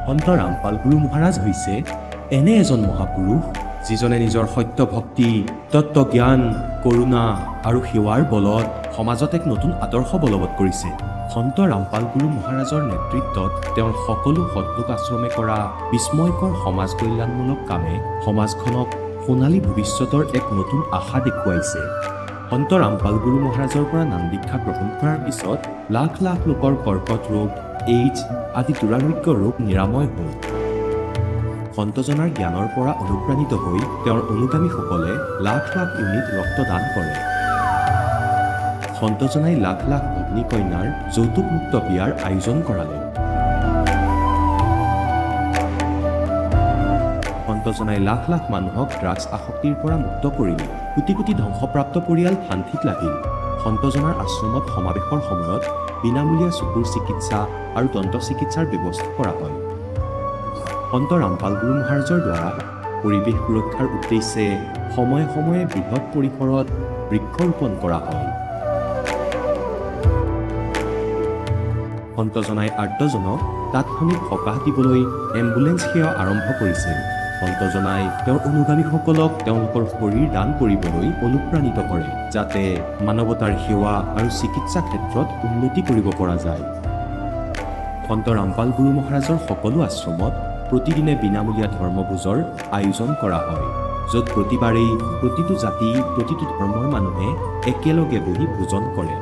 সন্ত ৰামপাল গুৰু মহাৰাজ হৈছে এনে এজন মহাপুৰুষ যিজনে নিজৰ সত্য ভক্তি, তত্ত্বজ্ঞান, কৰোণা আৰু সেৱাৰ বলত সমাজত এক নতুন আদৰ্শ বলবৎ কৰিছে। সন্ত ৰামপাল গুৰু মহাৰাজৰ নেতৃত্বত তেওঁৰ সকলো সৎলোক আশ্ৰমে কৰা বিস্ময়কৰ সমাজ কল্যাণমূলক কামে সমাজখনক সোণালী ভৱিষ্যতৰ এক নতুন আশা দেখুৱাইছে। সন্ত ৰামপাল গুৰু মহাৰাজৰ পৰা নাম দীক্ষা গ্ৰহণ কৰাৰ পিছত লাখ লাখ লোকৰ কৰ্কট ৰোগ, এইডছ আদি দুৰাৰোগ্য ৰোগ নিৰাময় হ'ল। সন্তজনাৰ জ্ঞানৰ পৰা অনুপ্ৰাণিত হৈ তেওঁৰ অনুগামীসকলে লাখ লাখ ইউনিট ৰক্তদান কৰে। সন্তজনাই লাখ লাখ ভগ্নী কন্যাৰ যৌতুকমুক্ত বিয়াৰ আয়োজন কৰালে। সন্তজনাই লাখ লাখ মানুহক ড্ৰাগছ আসক্তিৰ পৰা মুক্ত কৰিলে। কোটি কোটি ধ্বংসপ্ৰাপ্ত পৰিয়াল শান্তিত লাগিল। সন্তজনাৰ আশ্ৰমত সমাৱেশৰ সময়ত বিনামূলীয়া চকুৰ চিকিৎসা আৰু দন্ত চিকিৎসাৰ ব্যৱস্থা কৰা হয়। সন্ত ৰামপাল গুৰু মহাৰাজৰ দ্বাৰা পৰিৱেশ সুৰক্ষাৰ উদ্দেশ্যে সময়ে সময়ে বৃহৎ পৰিসৰত বৃক্ষৰোপণ কৰা হয়। সন্তজনাই আৰ্তজনক তাৎক্ষণিক সকাহ দিবলৈ এম্বুলেন্স সেৱা আৰম্ভ কৰিছিল। সন্তজনাই তেওঁৰ অনুগামীসকলক তেওঁলোকৰ শৰীৰ দান কৰিবলৈ অনুপ্ৰাণিত কৰে, যাতে মানৱতাৰ সেৱা আৰু চিকিৎসা ক্ষেত্ৰত উন্নতি কৰিব পৰা যায়। সন্ত ৰামপাল গুৰু মহাৰাজৰ সকলো আশ্ৰমত প্ৰতিদিনে বিনামূলীয়া ধৰ্মভোজৰ আয়োজন কৰা হয়, য'ত প্ৰতিবাৰেই প্ৰতিটো জাতি, প্ৰতিটো ধৰ্মৰ মানুহে একেলগে বহি ভোজন কৰে।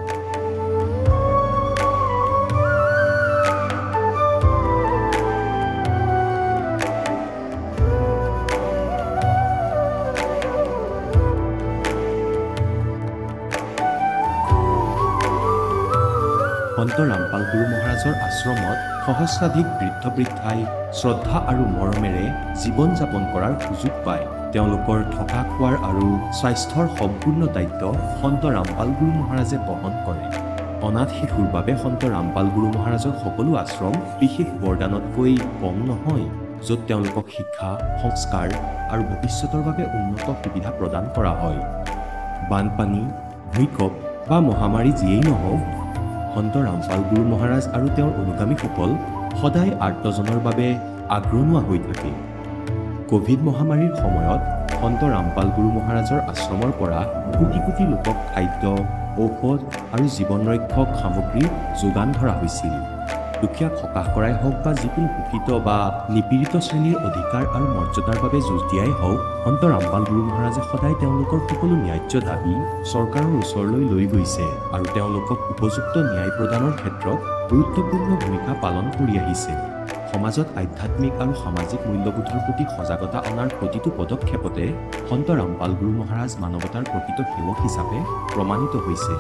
সন্ত ৰামপাল গুৰু মহাৰাজৰ আশ্ৰমত সহস্ৰাধিক বৃদ্ধ বৃদ্ধাই শ্ৰদ্ধা আৰু মৰমেৰে জীৱন যাপন কৰাৰ সুযোগ পায়। তেওঁলোকৰ থকা খোৱাৰ আৰু স্বাস্থ্যৰ সম্পূৰ্ণ দায়িত্ব সন্ত ৰামপাল গুৰু মহাৰাজে বহন কৰে। অনাথ শিশুৰ বাবে সন্ত ৰামপাল গুৰু মহাৰাজৰ সকলো আশ্ৰম বিশেষ বৰদানতকৈ কম নহয়, য'ত তেওঁলোকক শিক্ষা, সংস্কাৰ আৰু ভৱিষ্যতৰ বাবে উন্নত সুবিধা প্ৰদান কৰা হয়। বানপানী, ভূমিকম্প বা মহামাৰী যিয়েই নহওক, সন্ত ৰামপাল গুৰু মহাৰাজ আৰু তেওঁৰ অনুগামীসকল সদায় আৰ্তজনৰ বাবে আগ্ৰহী হৈ থাকে। কোভিড মহামাৰীৰ সময়ত সন্ত ৰামপাল গুৰু মহাৰাজৰ আশ্ৰমৰ পৰা কোটি কোটি লোকক খাদ্য, ঔষধ আৰু জীৱন ৰক্ষক সামগ্ৰী যোগান ধৰা হৈছিল। দুখীয়াক সকাহ কৰাই হওক বা যিকোনো শোষিত বা নিপীড়িত শ্ৰেণীৰ অধিকাৰ আৰু মৰ্যাদাৰ বাবে যুঁজ দিয়াই হওক, সন্ত ৰামপাল গুৰু মহাৰাজে সদায় তেওঁলোকৰ সকলো ন্যায্য দাবী চৰকাৰৰ ওচৰলৈ লৈ গৈছে আৰু তেওঁলোকক উপযুক্ত ন্যায় প্ৰদানৰ ক্ষেত্ৰত গুৰুত্বপূৰ্ণ ভূমিকা পালন কৰি আহিছে। সমাজত আধ্যাত্মিক আৰু সামাজিক মূল্যবোধৰ প্ৰতি সজাগতা অনাৰ প্ৰতিটো পদক্ষেপতে সন্ত ৰামপাল গুৰু মহাৰাজ মানৱতাৰ প্ৰকৃত সেৱক হিচাপে প্ৰমাণিত হৈছে।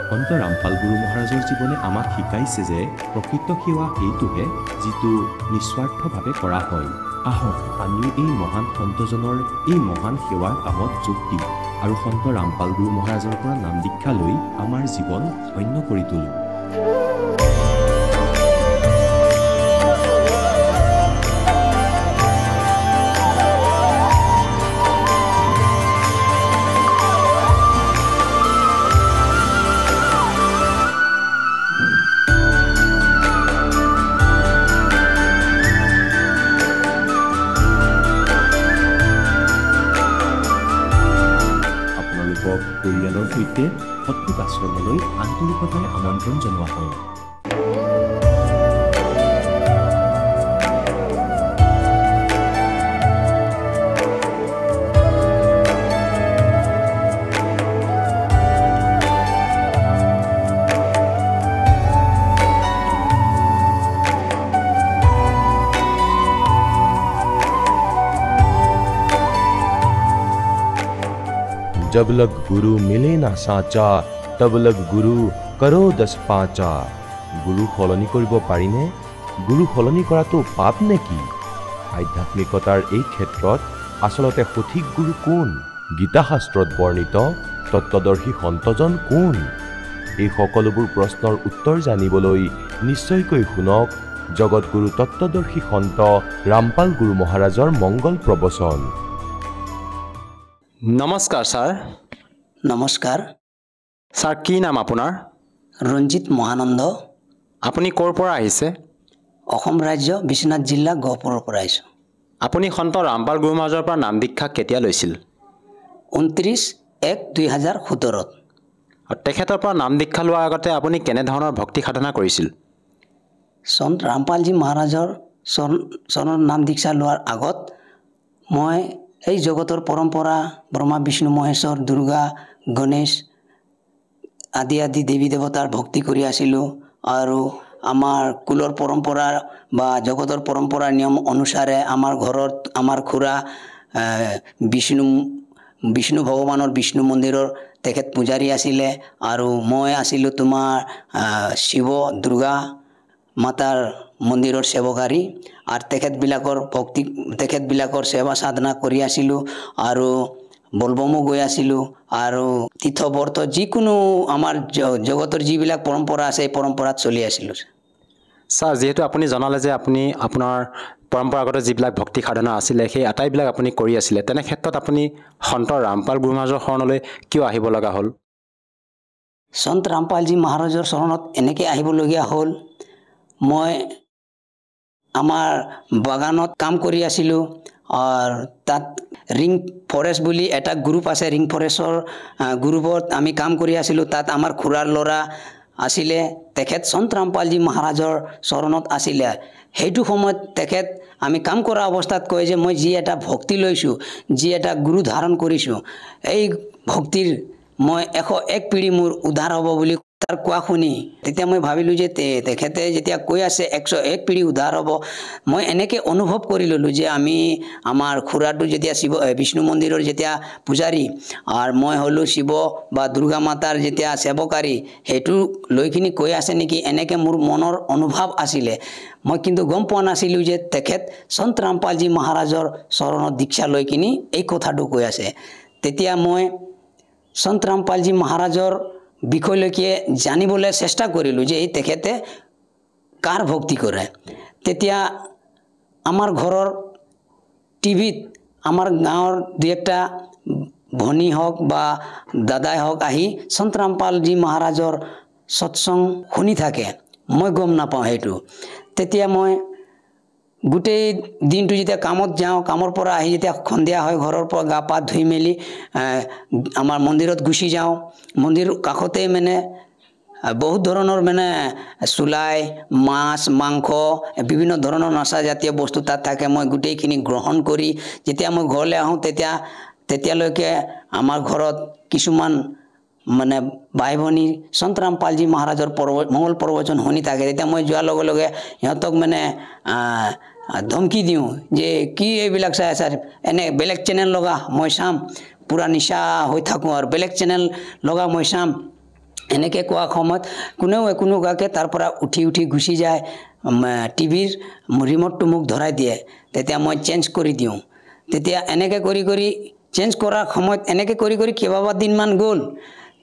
সন্ত ৰামপাল গুৰু মহাৰাজৰ জীৱনে আমাক শিকাইছে যে প্ৰকৃত সেৱা সেইটোহে যিটো নিস্বাৰ্থভাৱে কৰা হয়। আহক আমিও এই মহান সন্তজনৰ এই মহান সেৱাৰ কামত যোগ দিওঁ আৰু সন্ত ৰামপাল গুৰু মহাৰাজৰ পৰা নাম দীক্ষা লৈ আমাৰ জীৱন ধন্য কৰি তোলোঁ। পৰিয়ালৰ সৈতে সৎলোক আশ্ৰমলৈ আন্তৰিকতাৰে আমন্ত্ৰণ জনোৱা হয়। जब लग गुरु मिले ना साचा, तब लग गुरु करो 10 पाचा। गुरु সলনি কৰিব পাৰিনে? গুৰু সলনি কৰাটো পাপ নেকি? আধ্যাত্মিকতাৰ এই ক্ষেত্ৰত আচলতে সঠিক গুৰু কোন? গীতা শাস্ত্ৰত বৰ্ণিত তত্ত্বদৰ্শী সন্তজন কোন? এই সকলোবোৰ প্ৰশ্নৰ উত্তৰ জানিবলৈ নিশ্চয়কৈ শুনক জগতগুৰু তত্ত্বদৰ্শী সন্ত ৰামপাল গুৰু মহাৰাজৰ মংগল প্ৰবচন। নমস্কাৰ ছাৰ। নমস্কাৰ। ছাৰ কি নাম আপোনাৰ? ৰঞ্জিত মহানন্দ। আপুনি ক'ৰ পৰা আহিছে? অসম ৰাজ্য বিশ্বনাথ জিলা গহপুৰৰ পৰা আহিছোঁ। আপুনি সন্ত ৰামপাল গুৰু মহাৰাজৰ পৰা নাম দীক্ষা কেতিয়া লৈছিল? 29/1/2017। আৰু তেখেতৰ পৰা নাম দীক্ষা লোৱাৰ আগতে আপুনি কেনেধৰণৰ ভক্তি সাধনা কৰিছিল? সন্ত ৰামপালজী মহাৰাজৰ চৰণৰ নাম দীক্ষা লোৱাৰ আগত মই এই জগতৰ পৰম্পৰা ব্ৰহ্মা বিষ্ণু মহেশ্বৰ দুৰ্গা গণেশ আদি আদি দেৱী দেৱতাৰ ভক্তি কৰি আছিলোঁ। আৰু আমাৰ কুলৰ পৰম্পৰা বা জগতৰ পৰম্পৰাৰ নিয়ম অনুসাৰে আমাৰ ঘৰত আমাৰ খুৰা বিষ্ণু ভগৱানৰ বিষ্ণু মন্দিৰৰ তেখেত পূজাৰী আছিলে। আৰু মই আছিলোঁ তোমাৰ শিৱ দুৰ্গা মাতাৰ মন্দিৰৰ সেৱকাৰী। আৰু তেখেতবিলাকৰ সেৱা সাধনা কৰি আছিলোঁ। আৰু বলবমো গৈ আছিলোঁ। আৰু তীৰ্থবৰ্ত যিকোনো আমাৰ জগতৰ যিবিলাক পৰম্পৰা আছে এই পৰম্পৰাত চলি আছিলোঁ। ছাৰ, যিহেতু আপুনি জনালে যে আপুনি আপোনাৰ পৰম্পৰাগত যিবিলাক ভক্তি সাধনা আছিলে সেই আটাইবিলাক আপুনি কৰি আছিলে, তেনে ক্ষেত্ৰত আপুনি সন্ত ৰামপাল গুৰু মহাৰাজৰ শৰণলৈ কিয় আহিব লগা হ'ল? সন্ত ৰামপালজী মহাৰাজৰ চৰণত এনেকৈ আহিবলগীয়া হ'ল, মই আমাৰ বাগানত কাম কৰি আছিলোঁ। আৰু তাত ৰিং ফৰেষ্ট বুলি এটা গ্ৰুপ আছে, ৰিং ফৰেষ্টৰ গ্ৰুপত আমি কাম কৰি আছিলোঁ। তাত আমাৰ খুৰাৰ ল'ৰা আছিলে, তেখেত সন্ত ৰামপালজী মহাৰাজৰ চৰণত আছিলে। সেইটো সময়ত তেখেত আমি কাম কৰা অৱস্থাত কয় যে মই যি এটা ভক্তি লৈছোঁ, যি এটা গুৰু ধাৰণ কৰিছোঁ, এই ভক্তিৰ মই 101 পিঢ়ি মোৰ উদ্ধাৰ হ'ব বুলি তাৰ কোৱা শুনি তেতিয়া মই ভাবিলোঁ যে তেখেতে যেতিয়া কৈ আছে 101 পিঢ়ি উদ্ধাৰ হ'ব, মই এনেকৈ অনুভৱ কৰি ল'লোঁ যে আমাৰ খুৰাটো যেতিয়া বিষ্ণু মন্দিৰৰ যেতিয়া পূজাৰী আৰু মই হ'লোঁ শিৱ বা দুৰ্গা মাতাৰ যেতিয়া সেৱকাৰী, সেইটো লৈকিনি কৈ আছে নেকি, এনেকৈ মোৰ মনৰ অনুভৱ আছিলে। মই কিন্তু গম পোৱা নাছিলোঁ যে তেখেত সন্ত ৰামপালজী মহাৰাজৰ চৰণত দীক্ষা লৈ কিনি এই কথাটো কৈ আছে। তেতিয়া মই সন্ত ৰামপালজী মহাৰাজৰ বিষয়লৈকে জানিবলৈ চেষ্টা কৰিলোঁ যে তেখেতে কাৰ ভক্তি কৰে। তেতিয়া আমাৰ ঘৰৰ টিভিত আমাৰ গাঁৱৰ দুই একটা ভনী হওক বা দাদাই হওক আহি সন্ত ৰামপালজী মহাৰাজৰ সৎসং শুনি থাকে, মই গম নাপাওঁ সেইটো। তেতিয়া মই গোটেই দিনটো যেতিয়া কামত যাওঁ, কামৰ পৰা আহি যেতিয়া সন্ধিয়া হয়, ঘৰৰ পৰা গা পা ধুই মেলি আমাৰ মন্দিৰত গুচি যাওঁ। মন্দিৰৰ কাষতে বহুত ধৰণৰ চুলাই মাছ মাংস বিভিন্ন ধৰণৰ নাচা জাতীয় বস্তু তাত থাকে। মই গোটেইখিনি গ্ৰহণ কৰি যেতিয়া মই ঘৰলৈ আহোঁ তেতিয়ালৈকে আমাৰ ঘৰত কিছুমান ভাই ভনী সন্ত ৰামপালজী মহাৰাজৰ মংগল প্ৰবচন শুনি থাকে। তেতিয়া মই যোৱাৰ লগে লগে সিহঁতক ধমকি দিওঁ যে কি এইবিলাক চাই আছা, এনে বেলেগ চেনেল লগা, মই চাম, পূৰা নিচা হৈ থাকোঁ আৰু বেলেগ চেনেল লগা মই চাম। এনেকৈ কোৱা সময়ত কোনেও একো নোকোৱাকৈ তাৰ পৰা উঠি গুচি যায়, টিভিৰ ৰিম'টটো মোক ধৰাই দিয়ে। তেতিয়া মই চেঞ্জ কৰি দিওঁ। তেতিয়া এনেকৈ কৰি চেঞ্জ কৰাৰ সময়ত এনেকৈ কৰি কেইবাবা দিনমান গ'ল।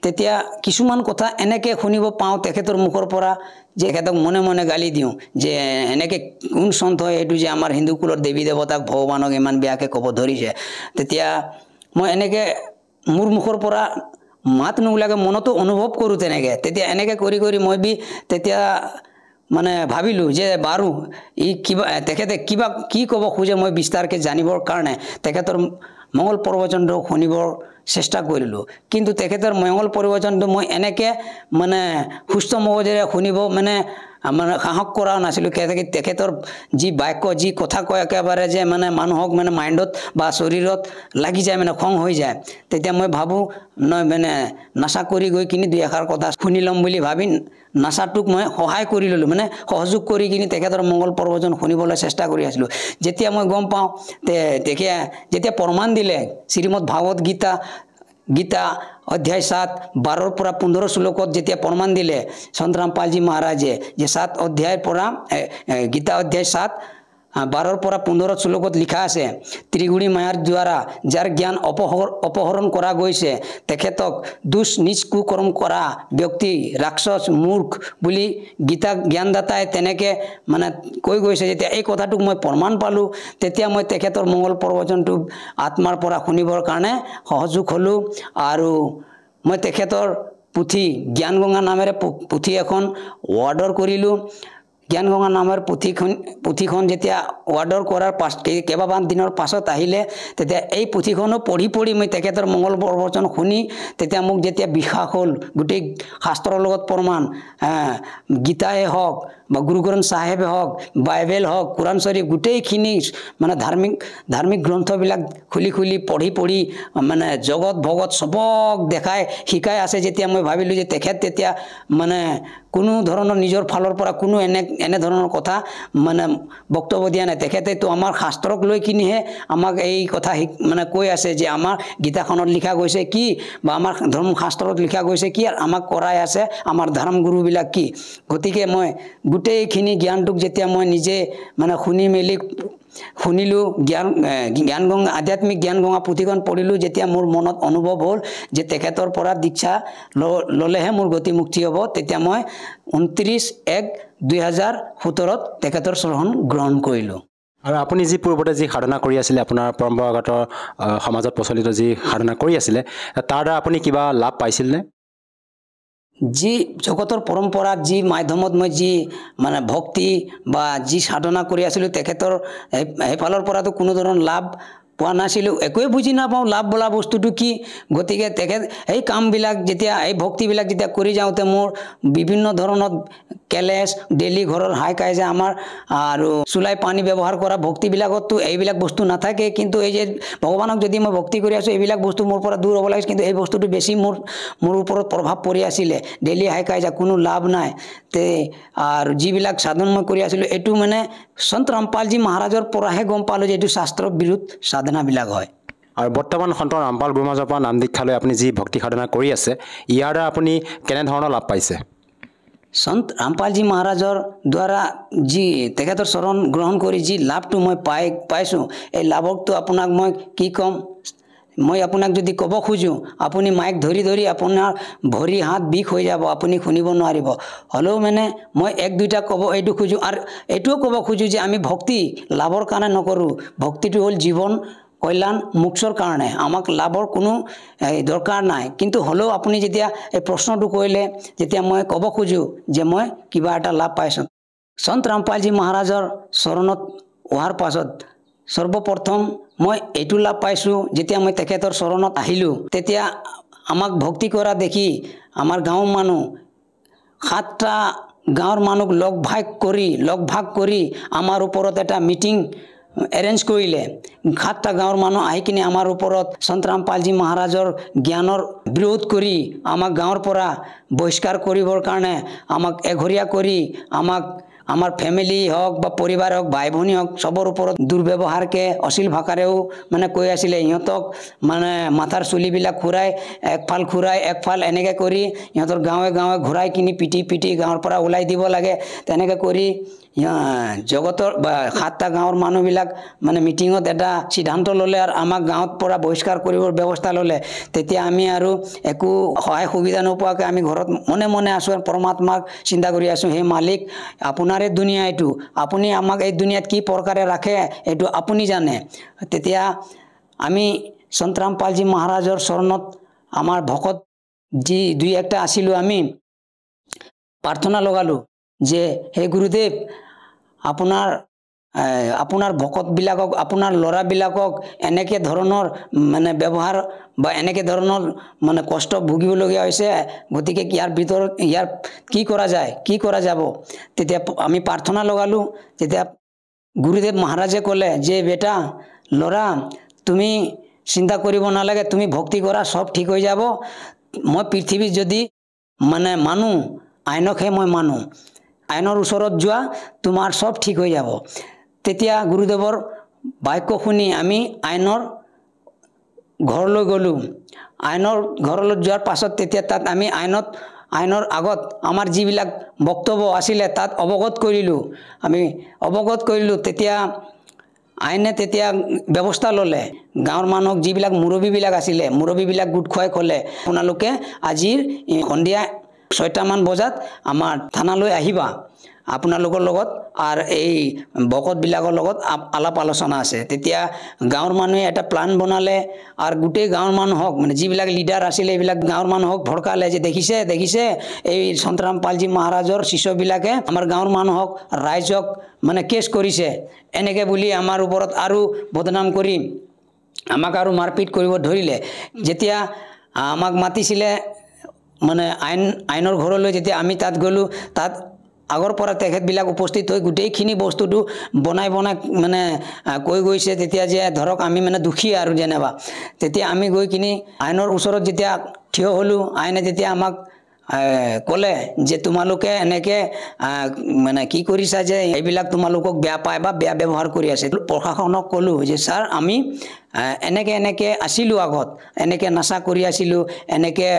তেতিয়া কিছুমান কথা এনেকৈ শুনিব পাওঁ তেখেতৰ মুখৰ পৰা যে তেখেতক মনে মনে গালি দিওঁ যে এনেকৈ কোন সন্ত হয় এইটো যে আমাৰ হিন্দু কুলৰ দেৱী দেৱতাক ভগৱানক ইমান বেয়াকৈ ক'ব ধৰিছে। তেতিয়া মই এনেকৈ মোৰ মুখৰ পৰা মাত নোলাকে মনতো অনুভৱ কৰোঁ তেনেকৈ। তেতিয়া এনেকৈ কৰি মই তেতিয়া ভাবিলোঁ যে বাৰু তেখেতে কি ক'ব খোজে মই বিস্তাৰকৈ জানিবৰ কাৰণে তেখেতৰ মংগল প্ৰবচনটো শুনিবৰ চেষ্টা কৰিলোঁ। কিন্তু তেখেতৰ মংগল প্ৰবচনটো মই এনেকৈ সুস্থ মগজেৰে শুনিব সাহস কৰা নাছিলোঁ। তেখেতৰ যি বাক্য যি কথা কয় একেবাৰে যে মানুহক মাইণ্ডত বা শৰীৰত লাগি যায়, খং হৈ যায়। তেতিয়া মই ভাবোঁ নাচা কৰি গৈ কিনি দুই এষাৰ কথা শুনি ল'ম বুলি ভাবি নাচাটোক মই সহায় কৰি ল'লোঁ, সহযোগ কৰি কিনি তেখেতৰ মংগল প্ৰবচন শুনিবলৈ চেষ্টা কৰি আছিলোঁ। যেতিয়া মই গম পাওঁ যেতিয়া প্ৰমাণ দিলে শ্ৰীমদ ভাগৱত গীতা অধ্যায় 7 12 পৰা 15 শ্লোকত যেতিয়া প্ৰমাণ দিলে সন্ত ৰামপালজী মহাৰাজে যে 7 অধ্যায়ৰ পৰা গীতা অধ্যায় 7 12 পৰা 15 শ্লোকত লিখা আছে, ত্ৰিগুণী মায়াৰ দ্বাৰা যাৰ জ্ঞান অপহৰণ কৰা গৈছে তেখেতক দুষ নিজ কুকৰ্ম কৰা ব্যক্তি ৰাক্ষস মূৰ্খ বুলি গীতা জ্ঞানদাতাই তেনেকৈ কৈ গৈছে। যেতিয়া এই কথাটোক মই প্ৰমাণ পালোঁ তেতিয়া মই তেখেতৰ মংগল প্ৰবচনটো আত্মাৰ পৰা শুনিবৰ কাৰণে সহযোগ হ'লোঁ। আৰু মই তেখেতৰ পুথি জ্ঞান গংগা নামেৰে পুথি এখন অৰ্ডাৰ কৰিলোঁ। জ্ঞানগঙা নামৰ পুথিখন যেতিয়া অৰ্ডাৰ কৰাৰ কেইবামান দিনৰ পাছত আহিলে তেতিয়া এই পুথিখনো পঢ়ি মই তেখেতৰ মংগল প্ৰবচন শুনি তেতিয়া মোক যেতিয়া বিশ্বাস হ'ল গোটেই শাস্ত্ৰৰ লগত প্ৰমাণ গীতাই হওক বা গুৰু গ্ৰন্থ চাহেবে হওক বাইবেল হওক কোৰাণ শ্বৰীফ গোটেইখিনি মানে ধাৰ্মিক গ্ৰন্থবিলাক খুলি পঢ়ি মানে জগত ভগত চবক দেখাই শিকাই আছে যেতিয়া মই ভাবিলোঁ যে তেখেত তেতিয়া মানে কোনো ধৰণৰ নিজৰ ফালৰ পৰা কোনো এনে ধৰণৰ কথা মানে বক্তব্য দিয়া নাই তেখেতেতো আমাৰ শাস্ত্ৰক লৈ কিনিহে আমাক এই কথা মানে কৈ আছে যে আমাৰ গীতাখনত লিখা গৈছে কি বা আমাৰ ধৰ্মশাস্ত্ৰত লিখা গৈছে কি আৰু আমাক কৰাই আছে আমাৰ ধৰ্মগুৰুবিলাক কি গতিকে মই গোটেইখিনি জ্ঞানটোক যেতিয়া মই নিজে মানে শুনিলোঁ জ্ঞানগঙা আধ্যাত্মিক জ্ঞানগঙা পুথিখন পঢ়িলোঁ যেতিয়া মোৰ মনত অনুভৱ হ'ল যে তেখেতৰ পৰা দীক্ষা ল'লেহে মোৰ গতি মুক্তি হ'ব তেতিয়া মই 29/1/2017 তেখেতৰ চৰণ গ্ৰহণ কৰিলোঁ আৰু আপুনি যি পূৰ্বতে যি সাধনা কৰি আছিলে আপোনাৰ পৰম্পৰাগত সমাজত প্ৰচলিত যি সাধনা কৰি আছিলে তাৰ দ্বাৰা আপুনি কিবা লাভ পাইছিলনে যি জগতৰ পৰম্পৰাত যি মাধ্যমত মই যি মানে ভক্তি বা যি সাধনা কৰি আছিলোঁ তেখেতৰ সেইফালৰ পৰাতো কোনো ধৰণৰ লাভ পোৱা নাছিলোঁ একোৱে বুজি নাপাওঁ লাভ বোলা বস্তুটো কি গতিকে তেখেত এই কামবিলাক যেতিয়া এই ভক্তিবিলাক যেতিয়া কৰি যাওঁতে মোৰ বিভিন্ন ধৰণৰ কেলেছ ডেইলি ঘৰৰ হাই কাইজা আমাৰ আৰু চুলাই পানী ব্যৱহাৰ কৰা ভক্তিবিলাকততো এইবিলাক বস্তু নাথাকে কিন্তু এই যে ভগৱানক যদি মই ভক্তি কৰি আছোঁ এইবিলাক বস্তু মোৰ পৰা দূৰ হ'ব লাগিছে কিন্তু এই বস্তুটো বেছি মোৰ ওপৰত প্ৰভাৱ পৰি আছিলে ডেইলি হাই কাইজা কোনো লাভ নাই তে আৰু যিবিলাক সাধন মই কৰি আছিলোঁ এইটো মানে সন্ত ৰামপালজী মহাৰাজৰ পৰাহে গম পালোঁ যে এইটো শাস্ত্ৰ বিৰুদ্ধ সাধনাবিলাক হয় আৰু বৰ্তমান সন্ত ৰামপাল গুৰুমাজৰ পৰা নাম দীক্ষা লৈ আপুনি যি ভক্তি সাধনা কৰি আছে ইয়াৰ দ্বাৰা আপুনি কেনেধৰণৰ লাভ পাইছে সন্ত ৰামপালজী মহাৰাজৰ দ্বাৰা যি তেখেতৰ চৰণ গ্ৰহণ কৰি যি লাভটো মই পাইছোঁ এই লাভকটো আপোনাক মই কি ক'ম মই আপোনাক যদি ক'ব খোজোঁ আপুনি মাইক ধৰি আপোনাৰ ভৰি হাত বিষ হৈ যাব আপুনি শুনিব নোৱাৰিব হ'লেও মানে মই এক দুইটা ক'ব এইটো খোজোঁ আৰু এইটোও ক'ব খোজোঁ যে আমি ভক্তি লাভৰ কাৰণে নকৰোঁ ভক্তিটো হ'ল জীৱন কল্যাণ মোক্ষৰ কাৰণে আমাক লাভৰ কোনো দৰকাৰ নাই কিন্তু হ'লেও আপুনি যেতিয়া এই প্ৰশ্নটো কৰিলে যেতিয়া মই ক'ব খোজোঁ যে মই কিবা এটা লাভ পাইছোঁ সন্ত ৰামপালজী মহাৰাজৰ চৰণত অহাৰ পাছত সৰ্বপ্ৰথম মই এইটো লাভ পাইছোঁ যেতিয়া মই তেখেতৰ চৰণত আহিলোঁ তেতিয়া আমাক ভক্তি কৰা দেখি আমাৰ গাঁৱৰ মানুহ 7টা গাঁৱৰ মানুহক লগ ভাগ কৰি আমাৰ ওপৰত এটা মিটিং এৰেঞ্জ কৰিলে 7টা গাঁৱৰ মানুহ আহি কিনে আমাৰ ওপৰত সন্ত ৰামপালজী মহাৰাজৰ জ্ঞানৰ বিৰোধ কৰি আমাক গাঁৱৰ পৰা বহিষ্কাৰ কৰিবৰ কাৰণে আমাক এঘৰীয়া কৰি আমাৰ ফেমিলি হওক বা পৰিবাৰ হওক ভাই ভনী হওক চবৰ ওপৰত দুৰ্ব্যৱহাৰকে অশ্লীল ভাষাৰেও মানে কৈ আছিলে ইহঁতক মানে মাথাৰ চুলিবিলাক একফাল এনেকৈ কৰি ইহঁতৰ গাঁৱে ঘূৰাই কিনি পিটি গাঁৱৰ পৰা ওলাই দিব লাগে তেনেকৈ কৰি জগতৰ বা 7টা গাঁৱৰ মানুহবিলাক মানে মিটিঙত এটা সিদ্ধান্ত ল'লে আৰু আমাক গাঁৱত পৰা বহিষ্কাৰ কৰিবৰ ব্যৱস্থা ল'লে তেতিয়া আমি আৰু একো সহায় সুবিধা নোপোৱাকৈ আমি ঘৰত মনে আছোঁ আৰু পৰমাত্মাক চিন্তা কৰি আছোঁ হে মালিক আপোনাৰে দুনিয়া এইটো আপুনি আমাক এই দুনিয়াত কি প্ৰকাৰে ৰাখে এইটো আপুনি জানে তেতিয়া আমি সন্ত ৰামপালজী মহাৰাজৰ চৰণত আমাৰ ভকত যি দুই একটা আছিলোঁ আমি প্ৰাৰ্থনা লগালোঁ যে হে গুৰুদেৱ আপোনাৰ ভকতবিলাকক আপোনাৰ ল'ৰাবিলাকক এনেকৈ ধৰণৰ মানে ব্যৱহাৰ বা এনেকৈ ধৰণৰ মানে কষ্ট ভুগিবলগীয়া হৈছে গতিকে ইয়াৰ কি কৰা যাব তেতিয়া আমি প্ৰাৰ্থনা লগালোঁ তেতিয়া গুৰুদেৱ মহাৰাজে ক'লে যে বেটা ল'ৰা তুমি চিন্তা কৰিব নালাগে তুমি ভক্তি কৰা সব ঠিক হৈ যাব মই পৃথিৱীত যদি মানে মানুহ আইনকহে মই মানুহ আইনৰ ওচৰত যোৱা তোমাৰ সব ঠিক হৈ যাব তেতিয়া গুৰুদেৱৰ বাক্য শুনি আমি আইনৰ ঘৰলৈ গ'লোঁ আইনৰ ঘৰলৈ যোৱাৰ পাছত তেতিয়া তাত আমি আইনৰ আগত আমাৰ যিবিলাক বক্তব্য আছিলে তাত অৱগত কৰিলোঁ তেতিয়া আইনে তেতিয়া ব্যৱস্থা ল'লে গাঁৱৰ মানুহক যিবিলাক মুৰব্বীবিলাক আছিলে মুৰব্বীবিলাক গোট খুৱাই ক'লে আপোনালোকে আজিৰ সন্ধিয়া 6টামান বজাত আমাৰ থানালৈ আহিবা আপোনালোকৰ লগত আৰু এই ভকতবিলাকৰ লগত আলাপ আলোচনা আছে তেতিয়া গাঁৱৰ মানুহে এটা প্লান বনালে আৰু গোটেই গাঁৱৰ মানুহক মানে যিবিলাক লিডাৰ আছিলে এইবিলাক গাঁৱৰ মানুহক ভড়কালে যে দেখিছে এই সন্তৰাম পালজী মহাৰাজৰ শিষ্যবিলাকে আমাৰ গাঁৱৰ মানুহক ৰাইজক মানে কেছ কৰিছে এনেকৈ বুলি আমাৰ ওপৰত আৰু বদনাম কৰি আমাক আৰু মাৰপিট কৰিব ধৰিলে যেতিয়া আমাক মাতিছিলে মানে আইনৰ ঘৰলৈ যেতিয়া আমি তাত গ'লোঁ তাত আগৰ পৰা তেখেতবিলাক উপস্থিত হৈ গোটেইখিনি বস্তুটো বনাই মানে কৈ গৈছে তেতিয়া যে ধৰক আমি মানে দুখী আৰু যেনেবা তেতিয়া আমি গৈ কিনি আইনৰ ওচৰত যেতিয়া থিয় হ'লোঁ আইনে যেতিয়া আমাক ক'লে যে তোমালোকে এনেকৈ মানে কি কৰিছা যে এইবিলাক তোমালোকক বেয়া পায় বা বেয়া ব্যৱহাৰ কৰি আছে প্ৰশাসনক ক'লোঁ যে ছাৰ আমি এনেকৈ আছিলোঁ আগত এনেকৈ নাচা কৰি আছিলোঁ এনেকৈ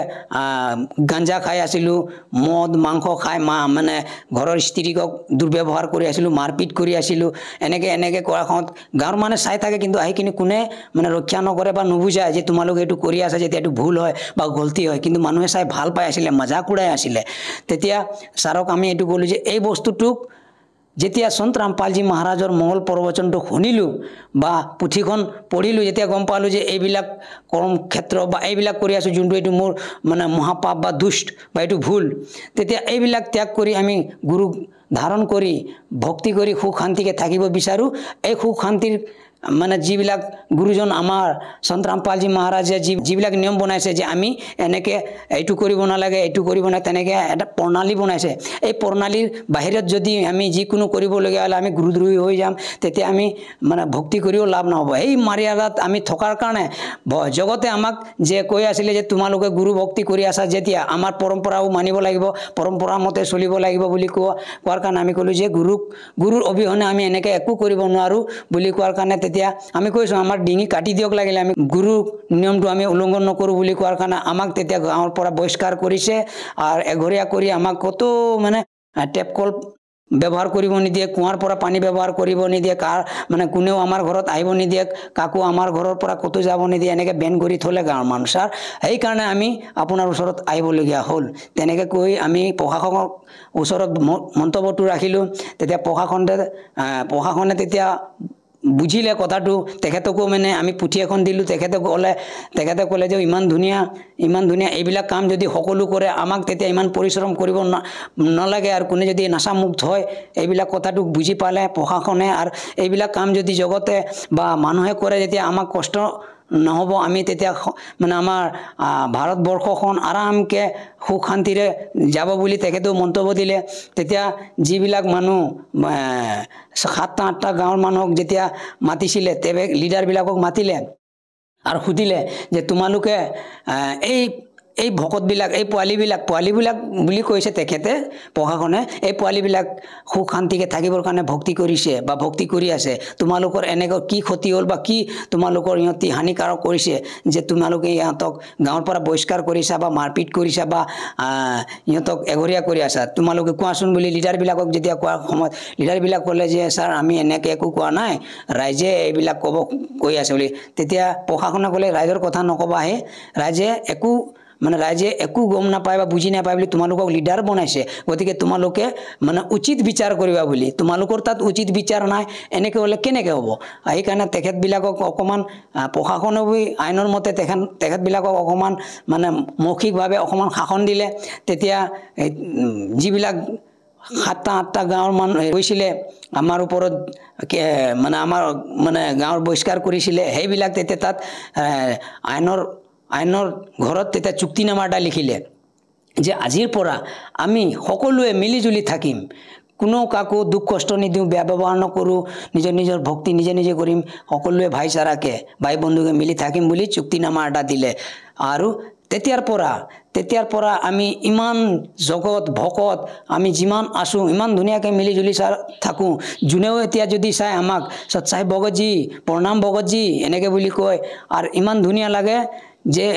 গাঞ্জা খাই আছিলোঁ মদ মাংস খাই মানে ঘৰৰ স্ত্ৰীকক দুৰ্ব্যৱহাৰ কৰি আছিলোঁ মাৰপিট কৰি আছিলোঁ এনেকৈ কৰা সময়ত গাঁৱৰ মানে চাই থাকে কিন্তু আহি কিনি কোনে মানে ৰক্ষা নকৰে বা নুবুজায় যে তোমালোকে এইটো কৰি আছা যেতিয়া এইটো ভুল হয় বা গলতি হয় কিন্তু মানুহে চাই ভাল পাই আছিলে মজাক উৰাই আছিলে তেতিয়া ছাৰক আমি এইটো ক'লোঁ যে এই বস্তুটোক যেতিয়া সন্ত ৰামপালজী মহাৰাজৰ মঙ্গল প্ৰবচনটো শুনিলোঁ বা পুথিখন পঢ়িলোঁ যেতিয়া গম পালোঁ যে এইবিলাক কৰ্ম ক্ষেত্ৰ বা এইবিলাক কৰি আছোঁ যোনটো এইটো মোৰ মানে মহাপাপ বা দুষ্ট বা এইটো ভুল তেতিয়া এইবিলাক ত্যাগ কৰি আমি গুৰুক ধাৰণ কৰি ভক্তি কৰি সুখ শান্তিকে থাকিব বিচাৰোঁ এই সুখ শান্তিৰ মানে যিবিলাক গুৰুজন আমাৰ সন্ত ৰামপালজী মহাৰাজে যিবিলাক নিয়ম বনাইছে যে আমি এনেকৈ এইটো কৰিব নালাগে এইটো কৰিব নাই তেনেকৈ এটা প্ৰণালী বনাইছে এই প্ৰণালীৰ বাহিৰত যদি আমি যিকোনো কৰিবলগীয়া হ'লে আমি গুৰুদ্ৰোহী হৈ যাম তেতিয়া আমি মানে ভক্তি কৰিও লাভ নহ'ব এই মাৰিয়াদাত আমি থকাৰ কাৰণে জগতে আমাক যে কৈ আছিলে যে তোমালোকে গুৰু ভক্তি কৰি আছা যেতিয়া আমাৰ পৰম্পৰাও মানিব লাগিব পৰম্পৰা মতে চলিব লাগিব বুলি কোৱাৰ কাৰণে আমি ক'লোঁ যে গুৰুৰ অবিহনে আমি এনেকৈ একো কৰিব নোৱাৰোঁ বুলি কোৱাৰ কাৰণে তেতিয়া আমি কৈছোঁ আমাৰ ডিঙি কাটি দিয়ক লাগিলে আমি গুৰু নিয়মটো আমি উলংঘন নকৰোঁ বুলি কোৱাৰ কাৰণে আমাক তেতিয়া গাঁৱৰ পৰা বহিষ্কাৰ কৰিছে আৰু এঘৰীয়া কৰি আমাক কত মানে টেপ কল ব্যৱহাৰ কৰিব নিদিয়ে কুঁৱাৰ পৰা পানী ব্যৱহাৰ কৰিব নিদিয়ে কাৰ মানে কোনেও আমাৰ ঘৰত আহিব নিদিয়ে কাকো আমাৰ ঘৰৰ পৰা ক'তো যাব নিদিয়ে এনেকৈ বেন কৰি থ'লে গাঁৱৰ মানুহ ছাৰ সেইকাৰণে আমি আপোনাৰ ওচৰত আহিবলগীয়া হ'ল তেনেকৈ কৈ আমি প্ৰশাসনৰ ওচৰত মন্তব্যটো ৰাখিলোঁ তেতিয়া প্ৰশাসনে তেতিয়া বুজিলে কথাটো তেখেতকো মানে আমি পুথি এখন দিলোঁ তেখেতে ক'লে যে ইমান ধুনীয়া এইবিলাক কাম যদি সকলো কৰে আমাক তেতিয়া ইমান পৰিশ্ৰম কৰিব নালাগে আৰু কোনে যদি নাচামুক্ত হয় এইবিলাক কথাটো বুজি পালে প্ৰশাসনে আৰু এইবিলাক কাম যদি জগতে বা মানুহে কৰে যেতিয়া আমাক কষ্ট নহ'ব আমি তেতিয়া মানে আমাৰ ভাৰতবৰ্ষখন আৰামকৈ সুখ শান্তিৰে যাব বুলি তেখেতেও মন্তব্য দিলে তেতিয়া যিবিলাক মানুহ 7টা 8টা গাঁৱৰ মানুহক যেতিয়া মাতিছিলে লিডাৰবিলাকক মাতিলে আৰু সুধিলে যে তোমালোকে এই ভকতবিলাক এই পোৱালিবিলাক বুলি কৈছে তেখেতে প্ৰশাসনে এই পোৱালিবিলাক সুখ শান্তিকে থাকিবৰ কাৰণে ভক্তি কৰিছে বা ভক্তি কৰি আছে তোমালোকৰ এনেকৈ কি ক্ষতি হ'ল বা কি তোমালোকৰ ইহঁতি হানিকাৰক কৰিছে যে তোমালোকে ইহঁতক গাঁৱৰ পৰা বহিষ্কাৰ কৰিছা বা মাৰপিট কৰিছা বা ইহঁতক এঘৰীয়া কৰি আছা তোমালোকে কোৱাচোন বুলি লিডাৰবিলাকক যেতিয়া কোৱাৰ সময়ত লিডাৰবিলাক ক'লে যে ছাৰ আমি এনেকৈ একো কোৱা নাই ৰাইজে এইবিলাক কৈ আছে বুলি তেতিয়া প্ৰশাসনে ক'লে ৰাইজৰ কথা নকবাহে ৰাইজে একো গম নাপায় বা বুজি নাপায় বুলি তোমালোকক লিডাৰ বনাইছে গতিকে তোমালোকে মানে উচিত বিচাৰ কৰিবা বুলি তোমালোকৰ তাত উচিত বিচাৰ নাই এনেকৈ হ'লে কেনেকৈ হ'ব সেইকাৰণে তেখেতবিলাকক অকণমান প্ৰশাসনেও আইনৰ মতে তেখেতবিলাকক অকণমান মানে মৌখিকভাৱে অকণমান শাসন দিলে তেতিয়া যিবিলাক 7টা 8টা গাঁৱৰ মানুহ গৈছিলে আমাৰ ওপৰত মানে আমাৰ মানে গাঁৱৰ বহিষ্কাৰ কৰিছিলে সেইবিলাক তেতিয়া তাত আইনৰ ঘৰত তেতিয়া চুক্তিনামা এটা লিখিলে যে আজিৰ পৰা আমি সকলোৱে মিলিজুলি থাকিম কোনো কাকো দুখ কষ্ট নিদিওঁ বেয়া ব্যৱহাৰ নকৰোঁ নিজৰ ভক্তি নিজে কৰিম সকলোৱে ভাইচাৰাকে ভাই বন্ধুকে মিলি থাকিম বুলি চুক্তিনামা এটা দিলে আৰু তেতিয়াৰ পৰা আমি ইমান জগত ভকত আমি যিমান আছোঁ ইমান ধুনীয়াকৈ মিলিজুলি থাকোঁ যোনেও এতিয়া যদি চাই আমাক সৎসাই ভগতজী প্ৰণাম ভগতজী এনেকৈ বুলি কয় আৰু ইমান ধুনীয়া লাগে যে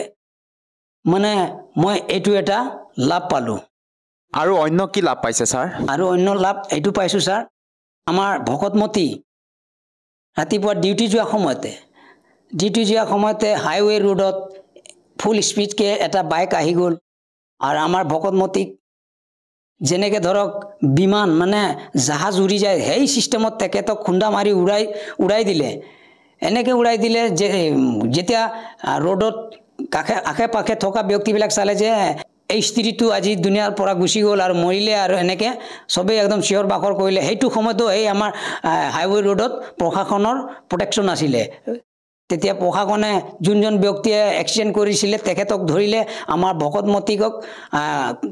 মানে মই এইটো এটা লাভ পালোঁ আৰু অন্য কি লাভ পাইছে ছাৰ আৰু অন্য লাভ এইটো পাইছোঁ ছাৰ আমাৰ ভকতমতী ৰাতিপুৱা ডিউটি যোৱা সময়তে হাইৱে ৰোডত ফুল স্পীডকৈ এটা বাইক আহি গ'ল আৰু আমাৰ ভকতমতীক যেনেকৈ ধৰক বিমান মানে জাহাজ উৰি যায় সেই চিষ্টেমত তেখেতক খুন্দা মাৰি উৰাই দিলে। এনেকৈ উৰাই দিলে যে যেতিয়া ৰোডত আশে পাশে থকা ব্যক্তিবিলাক চালে যে এই স্ত্ৰীটো আজি দুনিয়াৰ পৰা গুচি গ'ল আৰু মৰিলে আৰু এনেকৈ চবেই একদম চিঞৰ বাখৰ কৰিলে। সেইটো সময়তো এই আমাৰ হাইৱে ৰোডত প্ৰশাসনৰ প্ৰটেকশ্যন আছিলে। তেতিয়া প্ৰশাসনে যোনজন ব্যক্তিয়ে এক্সিডেণ্ট কৰিছিলে তেখেতক ধৰিলে, আমাৰ ভকতমতীকক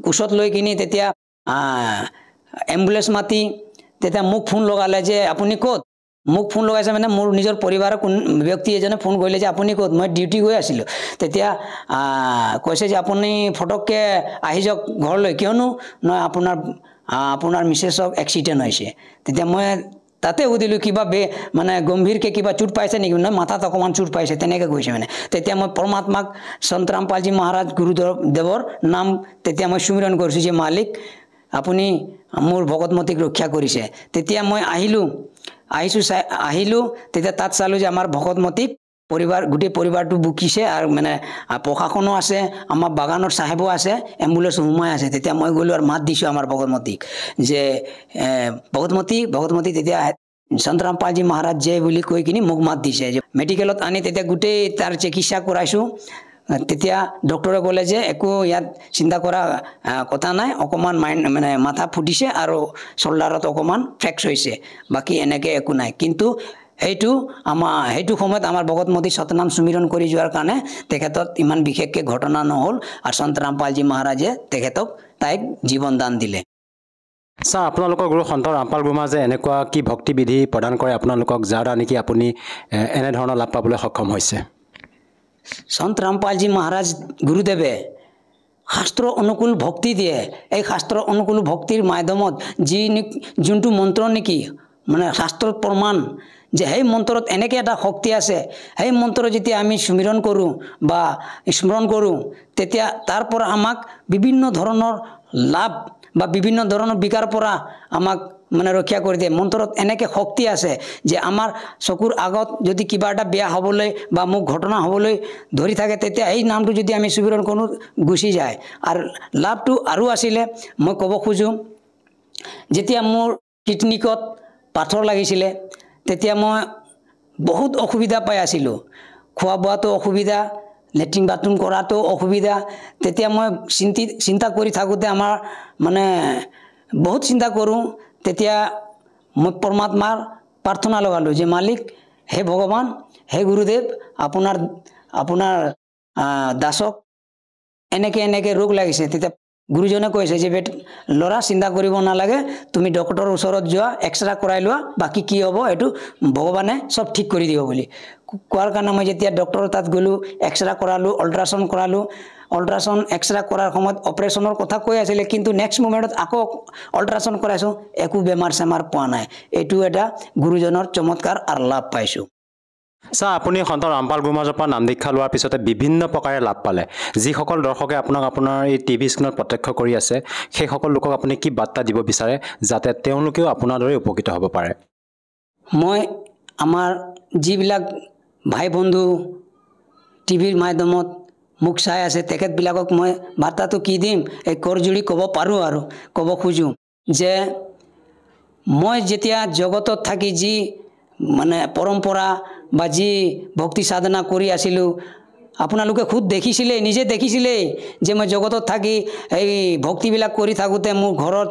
কোচত লৈ কিনি তেতিয়া এম্বুলেঞ্চ মাতি তেতিয়া মোক ফোন লগালে যে আপুনি ক'ত? মোক ফোন লগাইছে মানে মোৰ নিজৰ পৰিবাৰৰ কোন ব্যক্তি এজনে ফোন কৰিলে যে আপুনি ক'ত? মই ডিউটি গৈ আছিলোঁ। তেতিয়া কৈছে যে আপুনি ফটককৈ আহি যাওক ঘৰলৈ, কিয়নো নহয় আপোনাৰ মিছেছক এক্সিডেণ্ট হৈছে। তেতিয়া মই তাতে সুধিলোঁ কিবা মানে গম্ভীৰকৈ কিবা চোট পাইছে নেকি? নহয়, মাথাত অকণমান চোট পাইছে তেনেকৈ কৈছে মানে। তেতিয়া মই পৰমাত্মাক সন্ত ৰামপালজী মহাৰাজ গুৰুদেৱৰ নাম তেতিয়া মই সুমিৰণ কৰিছোঁ যে মালিক আপুনি মোৰ ভকতমতীক ৰক্ষা কৰিছে। তেতিয়া মই আহিলোঁ তেতিয়া তাত চালোঁ যে আমাৰ ভকতমতীক গোটেই পৰিবাৰটো বুকিছে আৰু মানে প্ৰশাসনো আছে, আমাৰ বাগানৰ চাহেবো আছে, এম্বুলেঞ্চ সোমাই আছে। তেতিয়া মই গ'লোঁ আৰু মাত দিছোঁ আমাৰ ভকতমতীক যে ভকতমতী তেতিয়া সন্ত ৰামপালজী মহাৰাজ জয় বুলি কৈ কিনি মোক মাত দিছে। যে মেডিকেলত আনি তেতিয়া গোটেই তাৰ চিকিৎসা কৰাইছোঁ। তেতিয়া ডক্টৰে ক'লে যে একো ইয়াত চিন্তা কৰা কথা নাই, অকণমান মানে মাথা ফুটিছে আৰু চল্ডাৰত অকণমান ফ্ৰেক্স হৈছে, বাকী এনেকৈ একো নাই। কিন্তু সেইটো সময়ত আমাৰ ভকতমতী সতনাম সুমিৰণ কৰি যোৱাৰ কাৰণে তেখেতত ইমান বিশেষকৈ ঘটনা নহ'ল আৰু সন্ত ৰামপালজী মহাৰাজে তাইক জীৱন দান দিলে। ছাৰ, আপোনালোকৰ গুৰু সন্ত ৰামপাল গুৰু মহাৰাজে এনেকুৱা কি ভক্তিবিধি প্ৰদান কৰে আপোনালোকক যাৰ দ্বাৰা নেকি আপুনি এনেধৰণৰ লাভ পাবলৈ সক্ষম হৈছে? সন্ত ৰামপালজী মহাৰাজ গুৰুদেৱে শাস্ত্ৰ অনুকূল ভক্তি দিয়ে। এই শাস্ত্ৰ অনুকূল ভক্তিৰ মাধ্যমত যোনটো মন্ত্ৰ নেকি মানে শাস্ত্ৰত প্ৰমাণ যে সেই মন্ত্ৰত এনেকৈ এটা শক্তি আছে, সেই মন্ত্ৰ যেতিয়া আমি সুমিৰণ কৰোঁ বা স্মৰণ কৰোঁ তেতিয়া তাৰ পৰা আমাক বিভিন্ন ধৰণৰ লাভ বা বিভিন্ন ধৰণৰ বিকাৰ পৰা আমাক মানে ৰক্ষা কৰি দিয়ে। মন্ত্ৰত এনেকৈ শক্তি আছে যে আমাৰ চকুৰ আগত যদি কিবা এটা বেয়া হ'বলৈ বা মোক ঘটনা হ'বলৈ ধৰি থাকে তেতিয়া এই নামটো যদি আমি সুমিৰণ কৰোঁ গুচি যায়। আৰু লাভটো আৰু আছিলে, মই ক'ব খোজোঁ যেতিয়া মোৰ কিডনীকত পাথৰ লাগিছিলে তেতিয়া মই বহুত অসুবিধা পাই আছিলোঁ। খোৱা বোৱাটো অসুবিধা, লেট্ৰিন বাথৰুম কৰাটো অসুবিধা। তেতিয়া মই চিন্তা কৰি থাকোঁতে আমাৰ মানে বহুত চিন্তা কৰোঁ। তেতিয়া মই পৰমাত্মাৰ প্ৰাৰ্থনা লগালোঁ যে মালিক হে ভগৱান, হে গুৰুদেৱ, আপোনাৰ দাসক এনেকৈ ৰোগ লাগিছে। তেতিয়া গুৰুজনে কৈছে যে ল'ৰা চিন্তা কৰিব নালাগে, তুমি ডক্টৰৰ ওচৰত যোৱা, এক্সৰে কৰাই লোৱা, বাকী কি হ'ব এইটো ভগৱানে চব ঠিক কৰি দিব বুলি কোৱাৰ কাৰণে মই যেতিয়া ডক্টৰৰ তাত গ'লোঁ, এক্সৰে কৰালোঁ, আল্ট্ৰাচাউণ্ড কৰালোঁ। আল্ট্ৰাচাউণ্ড এক্সৰে কৰাৰ সময়ত অপাৰেশ্যনৰ কথা কৈ আছিলে, কিন্তু নেক্সট মুমেণ্টত আকৌ আল্ট্ৰাচাউণ্ড কৰাইছোঁ, একো বেমাৰ চেমাৰ পোৱা নাই। এইটো এটা গুৰুজনৰ চমৎকাৰ আৰু লাভ পাইছোঁ। ছাৰ, আপুনি সন্ত ৰামপাল গুৰু মহাৰাজৰ পৰা নাম দীক্ষা লোৱাৰ পিছতে বিভিন্ন প্ৰকাৰে লাভ পালে। যিসকল দৰ্শকে আপোনাৰ এই টিভি স্ক্ৰীণত প্ৰত্যক্ষ কৰি আছে সেইসকল লোকক আপুনি কি বাৰ্তা দিব বিচাৰে যাতে তেওঁলোকেও আপোনাৰ দৰে উপকৃত হ'ব পাৰে? মই আমাৰ যিবিলাক ভাই বন্ধু টিভিৰ মাধ্যমত মোক চাই আছে তেখেতবিলাকক মই বাৰ্তাটো কি দিম, এই কৰজুৰি ক'ব পাৰোঁ আৰু ক'ব খোজোঁ যে মই যেতিয়া জগতত থাকি যি মানে পৰম্পৰা বা যি ভক্তি সাধনা কৰি আছিলোঁ, আপোনালোকে খুদ নিজে দেখিছিলেই যে মই জগতত থাকি এই ভক্তিবিলাক কৰি থাকোঁতে মোৰ ঘৰত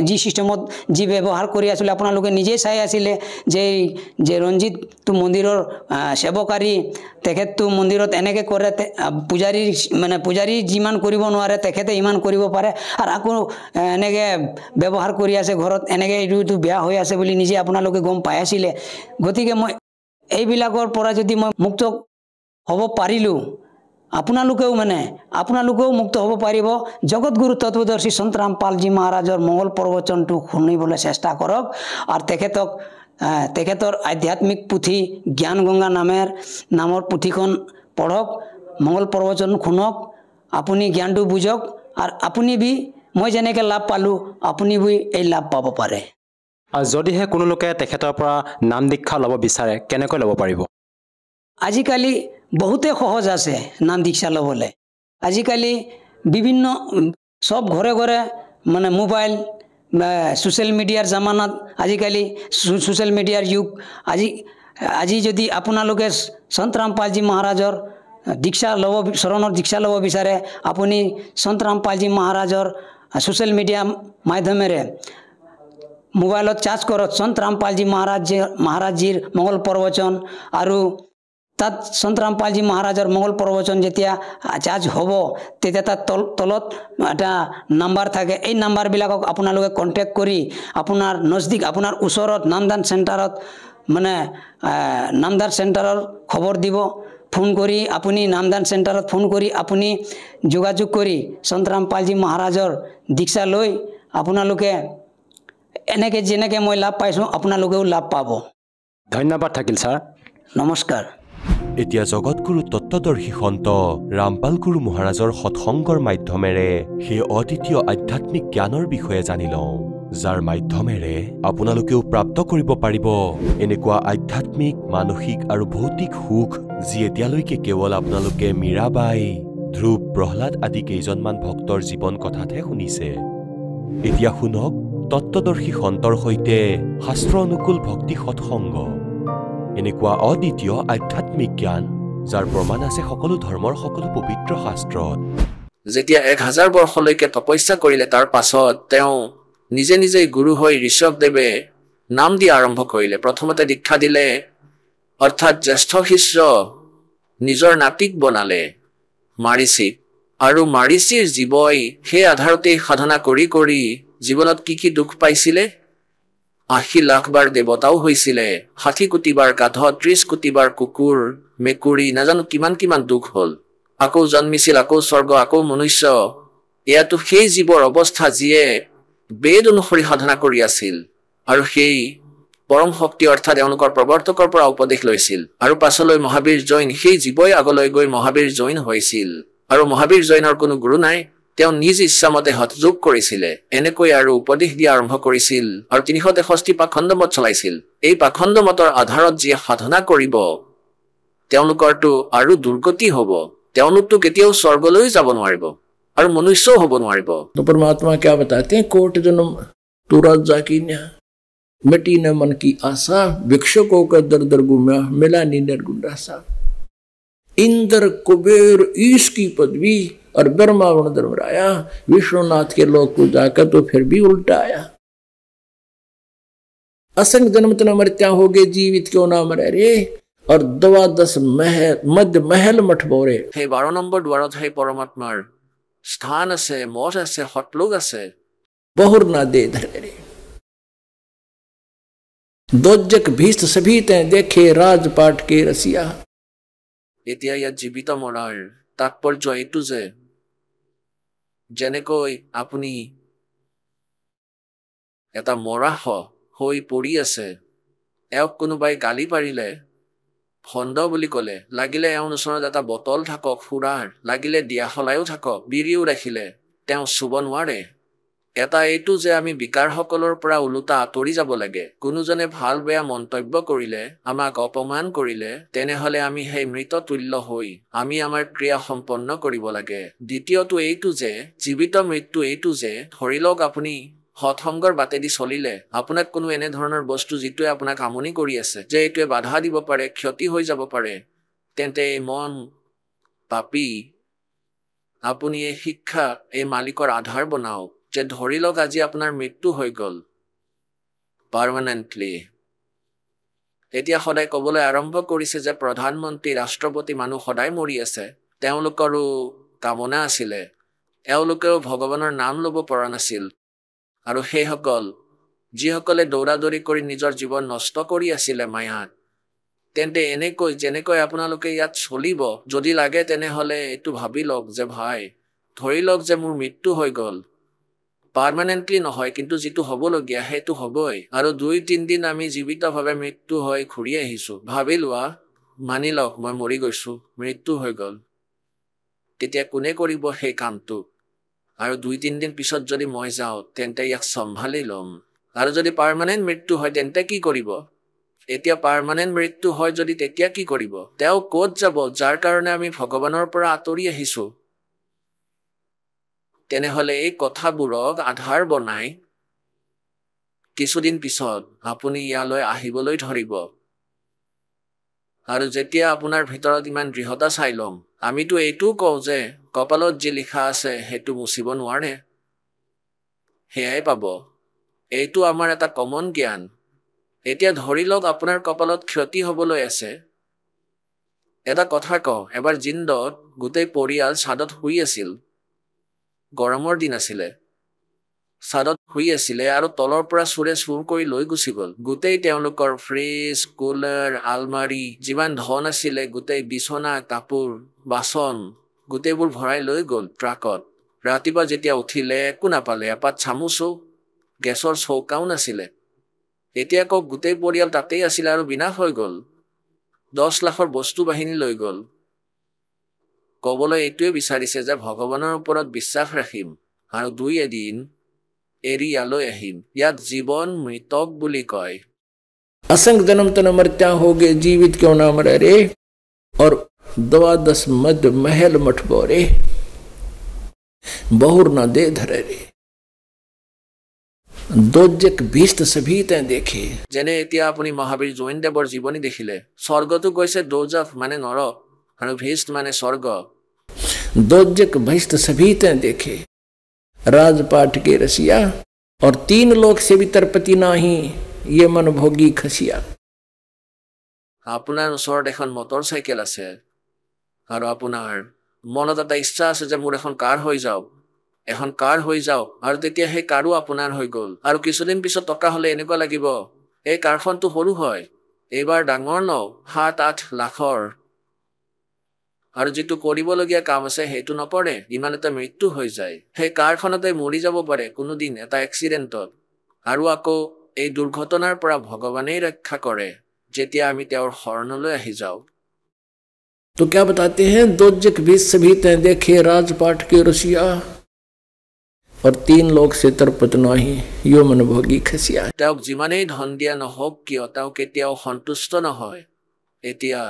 যি চিষ্টেমত যি ব্যৱহাৰ কৰি আছিলোঁ আপোনালোকে নিজেই চাই আছিলে যে ৰঞ্জিতটো মন্দিৰৰ সেৱকাৰী, তেখেতটো মন্দিৰত এনেকৈ কৰে, পূজাৰী যিমান কৰিব নোৱাৰে তেখেতে ইমান কৰিব পাৰে, আৰু আকৌ এনেকৈ ব্যৱহাৰ কৰি আছে ঘৰত, এনেকৈ এইটো বেয়া হৈ আছে বুলি নিজে আপোনালোকে গম পাই আছিলে। গতিকে মই এইবিলাকৰ পৰা যদি মই মুক্ত হ'ব পাৰিলোঁ, আপোনালোকেও মুক্ত হ'ব পাৰিব। জগতগুৰু তত্ত্বদৰ্শী সন্ত ৰামপালজী মহাৰাজৰ মংগল প্ৰবচনটো শুনিবলৈ চেষ্টা কৰক আৰু তেখেতৰ আধ্যাত্মিক পুথি জ্ঞান গংগা নামৰ পুথিখন পঢ়ক, মংগল প্ৰবচন শুনক, আপুনি জ্ঞানটো বুজক আৰু আপুনি মই যেনেকৈ লাভ পালোঁ আপুনি এই লাভ পাব পাৰে। আৰু যদিহে কোনো লোকে তেখেতৰ পৰা নাম দীক্ষা ল'ব বিচাৰে কেনেকৈ ল'ব পাৰিব? আজিকালি বহুতে সহজ আছে নাম দীক্ষা ল'বলৈ। আজিকালি বিভিন্ন চব ঘৰে ঘৰে মানে মোবাইল ছ'চিয়েল মিডিয়াৰ জামানাত আজিকালি ছ'চিয়েল মিডিয়াৰ যুগ আজি যদি আপোনালোকে সন্ত ৰামপালজী মহাৰাজৰ চৰণৰ দীক্ষা ল'ব বিচাৰে আপুনি সন্ত ৰামপালজী মহাৰাজৰ ছ'চিয়েল মিডিয়া মাধ্যমেৰে মোবাইলত চাৰ্জ কৰক সন্ত ৰামপালজী মহাৰাজজীৰ মংগল প্ৰবচন আৰু তাত সন্ত ৰামপালজী মহাৰাজৰ মংগল প্ৰবচন যেতিয়া চাৰ্জ হ'ব তেতিয়া তাত তলত এটা নাম্বাৰ থাকে এই নাম্বাৰবিলাকক আপোনালোকে কণ্টেক্ট কৰি আপোনাৰ নজদিক আপোনাৰ ওচৰত নামদান চেণ্টাৰত মানে নামদান চেণ্টাৰৰ খবৰ দিব ফোন কৰি আপুনি নামদান চেণ্টাৰত ফোন কৰি আপুনি যোগাযোগ কৰি সন্ত ৰামপালজী মহাৰাজৰ দীক্ষা লৈ আপোনালোকে এনেকৈ যেনেকৈ মই লাভ পাইছোঁ আপোনালোকেও লাভ পাব ধন্যবাদ থাকিল ছাৰ নমস্কাৰ এতিয়া জগতগুৰু তত্ত্বদৰ্শী সন্ত ৰামপাল গুৰু মহাৰাজৰ সৎসংগৰ মাধ্যমেৰে সেই অদ্বিতীয় আধ্যাত্মিক জ্ঞানৰ বিষয়ে জানি লওঁ যাৰ মাধ্যমেৰে আপোনালোকেও প্ৰাপ্ত কৰিব পাৰিব এনেকুৱা আধ্যাত্মিক মানসিক আৰু ভৌতিক সুখ যি এতিয়ালৈকে কেৱল আপোনালোকে মীৰাবাই ধ্ৰুৱ প্ৰহ্লাদ আদি কেইজনমান ভক্তৰ জীৱন কথাতহে শুনিছে এতিয়া শুনক তত্ত্বদৰ্শী সন্তৰ সৈতে শাস্ত্ৰ অনুকূল ভক্তি সৎসংগ এনেকুৱা অদ্বিতীয় আধ্যাত্মিক জ্ঞান যাৰ প্ৰমাণ আছে সকলো ধৰ্মৰ সকলো পবিত্ৰ শাস্ত্ৰত যেতিয়া 1000 বৰ্ষলৈকে তপস্যা কৰিলে তাৰ পাছত তেওঁ নিজে নিজে গুৰু হৈ ঋষভদেৱে নাম দিয়া আৰম্ভ কৰিলে প্ৰথমতে দীক্ষা দিলে অৰ্থাৎ জ্যেষ্ঠ শিষ্য নিজৰ নাতিক বনালে মাৰিচি আৰু মাৰিচিৰ জীৱই সেই আধাৰতে সাধনা কৰি কৰি জীৱনত কি দুখ পাইছিলে 80 লাখ বাৰ দেৱতাও হৈছিলে 60 কোটি বাৰ গাধ 30 কোটি বাৰ কুকুৰ মেকুৰী নাজানো কিমান দুখ হ'ল আকৌ জন্মিছিল আকৌ স্বৰ্গ আকৌ মনুষ্য এয়াতো সেই জীৱৰ অৱস্থা যিয়ে বেদ অনুসৰি সাধনা কৰি আছিল আৰু সেই পৰম শক্তি অৰ্থাৎ তেওঁলোকৰ প্ৰৱৰ্তকৰ পৰা উপদেশ লৈছিল আৰু পাছলৈ মহাবীৰ জৈন সেই জীৱই আগলৈ গৈ মহাবীৰ জৈন হৈছিল আৰু মহাবীৰ জৈনৰ কোনো গুৰু নাই তেওঁ নিজ ইচ্ছামতে হঠযোগ কৰিছিলে এনেকৈ আৰু উপদেশ দিয়া আৰম্ভ কৰিছিল আৰু 363 পাখণ্ড মত চলাইছিল এই পাখণ্ড মতৰ আধাৰত যিয়ে সাধনা কৰিব তেওঁলোকৰটো আৰু দুৰ্গতি হ'ব তেওঁলোকটো কেতিয়াও স্বৰ্গলৈ যাব নোৱাৰিব और मनुष्य हो बनवारिबो तो परमात्मा क्या बताते हैं कोट जन्म तुरंत जाकी मिट्टी न मन की आशा भिक्षुकों का दर दर गुम्या मिला नी निर्गुंडासा इंद्र कुबेर ईश की पदवी और ब्रह्मा वर्ण धर्मराया विश्वनाथ के लोक को जाकर तो फिर भी उल्टा आया असंग जन्म तना मरत्या हो गए जीवित क्यों ना मरे रे और 12 महल मध्य महल मठ बोरे हे 12 नंबर द्वारत है परमात्मार स्थान আছে মঠ আছে হটলোক আছে बहुर ना दे धरे दोजक भीष्ट सभी ते देखे राजपाट के रसिया এতিয়া ইয়াত জীৱিত মৰাৰ তাৎপৰ্য এইটো যে যেনেকৈ আপুনি এটা মৰাহ হৈ পৰি আছে এওক কোনোবাই গালি পাৰিলে ফন্দ বুলি ক'লে লাগিলে এওঁৰ ওচৰত এটা বটল থাকক ফুৰাৰ লাগিলে দিয়া হলায়ো থাকক বিৰিও ৰাখিলে তেওঁ চুব নোৱাৰে এটা এইটো যে আমি বিকাৰসকলৰ পৰা ওলোটা আঁতৰি যাব লাগে কোনোজনে ভাল বেয়া মন্তব্য কৰিলে আমাক অপমান কৰিলে তেনেহলে আমি সেই মৃত তুল্য হৈ আমি আমাৰ ক্ৰিয়া সম্পন্ন কৰিব লাগে দ্বিতীয়টো এইটো যে জীৱিত মৃত্যু এইটো যে ধৰি লওক আপুনি হঠংগৰ বাটেদি চলিলে আপোনাক কোনো এনে ধৰণৰ বস্তু যিটোৱে আপোনাক আমনি কৰি আছে যে এইটোৱে বাধা দিব পাৰে ক্ষতি হৈ যাব পাৰে তেন্তে মন পাপি আপুনি এই শিক্ষা এই মালিকৰ আধাৰ বনাওক যে ধৰি লওক আজি আপোনাৰ মৃত্যু হৈ গ'ল পাৰ্মানেন্টলি এতিয়া সদায় ক'বলৈ আৰম্ভ কৰিছে যে প্ৰধানমন্ত্ৰী ৰাষ্ট্ৰপতি মানুহ সদায় মৰি আছে তেওঁলোকৰো কামনা আছিলে এওঁলোকেও ভগৱানৰ নাম ল'ব পৰা নাছিল আৰু সেইসকল যিসকলে দৌৰাদৌৰি কৰি নিজৰ জীৱন নষ্ট কৰি আছিলে মায়াত তেন্তে এনেকৈ যেনেকৈ আপোনালোকে ইয়াত চলিব যদি লাগে তেনেহলে এইটো ভাবি লওক যে ভাই ধৰি লওক যে মোৰ মৃত্যু হৈ গ'ল পাৰ্মানেন্টলি নহয় কিন্তু যিটো হ'বলগীয়া সেইটো হ'বই আৰু 2-3 দিন আমি জীৱিতভাৱে মৃত্যু হৈ ঘূৰি আহিছো ভাবি লোৱা মানি লওক মই মৰি গৈছো মৃত্যু হৈ গ'ল তেতিয়া কোনে কৰিব সেই কামটো আৰু 2-3 দিন পিছত যদি মই যাওঁ তেন্তে ইয়াক সম্ভালি লম আৰু যদি পাৰ্মানেন্ট মৃত্যু হয় তেন্তে কি কৰিব এতিয়া পাৰ্মানেন্ট মৃত্যু হয় যদি তেতিয়া কি কৰিব তেওঁ ক'ত যাব যাৰ কাৰণে আমি ভগৱানৰ পৰা আঁতৰি আহিছো তেনেহ'লে এই কথাবোৰক আধাৰ বনাই কিছুদিন পিছত আপুনি ইয়ালৈ আহিবলৈ ধৰিব। আৰু যেতিয়া আপোনাৰ ভিতৰত ইমান দৃঢ়তা চাই ল'ম, আমিতো এইটোও কওঁ যে কপালত যি লিখা আছে সেইটো মুচিব নোৱাৰে, সেয়াই পাব। এইটো আমাৰ এটা কমন জ্ঞান। এতিয়া ধৰি লওক আপোনাৰ কপালত ক্ষতি হ'বলৈ আছে। এটা কথা কওঁ, এবাৰ জিন্দত গোটেই পৰিয়াল ছাদত শুই আছিল। গৰমৰ দিন আছিলে। ছাদত শুই আছিলে আৰু তলৰ পৰা চোৰে চুৰ কৰি লৈ গুচি গ'ল। গোটেই তেওঁলোকৰ ফ্ৰিজ, কুলাৰ, আলমাৰি, যিমান ধন আছিলে, গোটেই বিচনা, কাপোৰ, বাচন গোটেইবোৰ ভৰাই লৈ গ'ল ট্ৰাকত। ৰাতিপুৱা যেতিয়া উঠিলে একো নাপালে, এপাত চামুচো, গেছৰ চৌকাও নাছিলে। এতিয়া আকৌ গোটেই পৰিয়াল তাতেই আছিলে আৰু বিনাশ হৈ গ'ল। 10 লাখৰ বস্তু বাহিনী লৈ গ'ল। ক'বলৈ এইটোৱে বিচাৰিছে যে ভগৱানৰ ওপৰত বিশ্বাস ৰাখিম আৰু দুই এদিন এৰি ইয়ালৈ আহিম। ইয়াত জীৱন মৃতক বুলি কয়। असंग जन्म तन मरत्या होगे जीवित क्यों ना मरे रे और 12 मद महल मठ बोरे बहुर ना दे धरे रे दोजक भीष्ट सभी ते देखे। যেনে এতিয়া আপুনি মহাবীৰ জৈনদেৱৰ জীৱনী দেখিলে, স্বৰ্গটো কৈছে দোজখ মানে নৰক আৰু ভীষ্ট মানে স্বৰ্গ। दोजक भीष्ट सभी ते देखे राजपाट के रसिया और 3 लोक से भी तरपति नाही ये मन भोगी खसिया। আপোনাৰ ওচৰত এখন মটৰ চাইকেল আছে আৰু আপোনাৰ মনত এটা ইচ্ছা আছে যে মোৰ এখন কাৰ হৈ যাওক, এখন কাৰ হৈ যাওক, আৰু তেতিয়া সেই কাৰো আপোনাৰ হৈ গ'ল। আৰু কিছুদিন পিছত টকা হ'লে এনেকুৱা লাগিব এই কাৰখনটো সৰু হয়, এইবাৰ ডাঙৰ ন 7-8 লাখৰ, আৰু যিটো কৰিবলগীয়া কাম আছে সেইটো নপৰে, ইমানতে মৃত্যু হৈ যায়। সেই কাৰখনতে মৰি যাব পাৰে কোনোদিন এটা এক্সিডেণ্টত। আৰু আকৌ এই দুৰ্ঘটনাৰ পৰা ভগৱানেই ৰক্ষা কৰে যেতিয়া আমি তেওঁৰ শৰণলৈ আহি যাওঁ। तो क्या बताते हैं दोजक भीष्ट सभी ते देखे राजपाट के रसिया और 3 लोक से तरपत नाही यो मन भोगी खसिया। তেওঁক যিমানেই ধন দিয়া নহওক কিয় তেওঁ কেতিয়াও সন্তুষ্ট নহয়। এতিয়া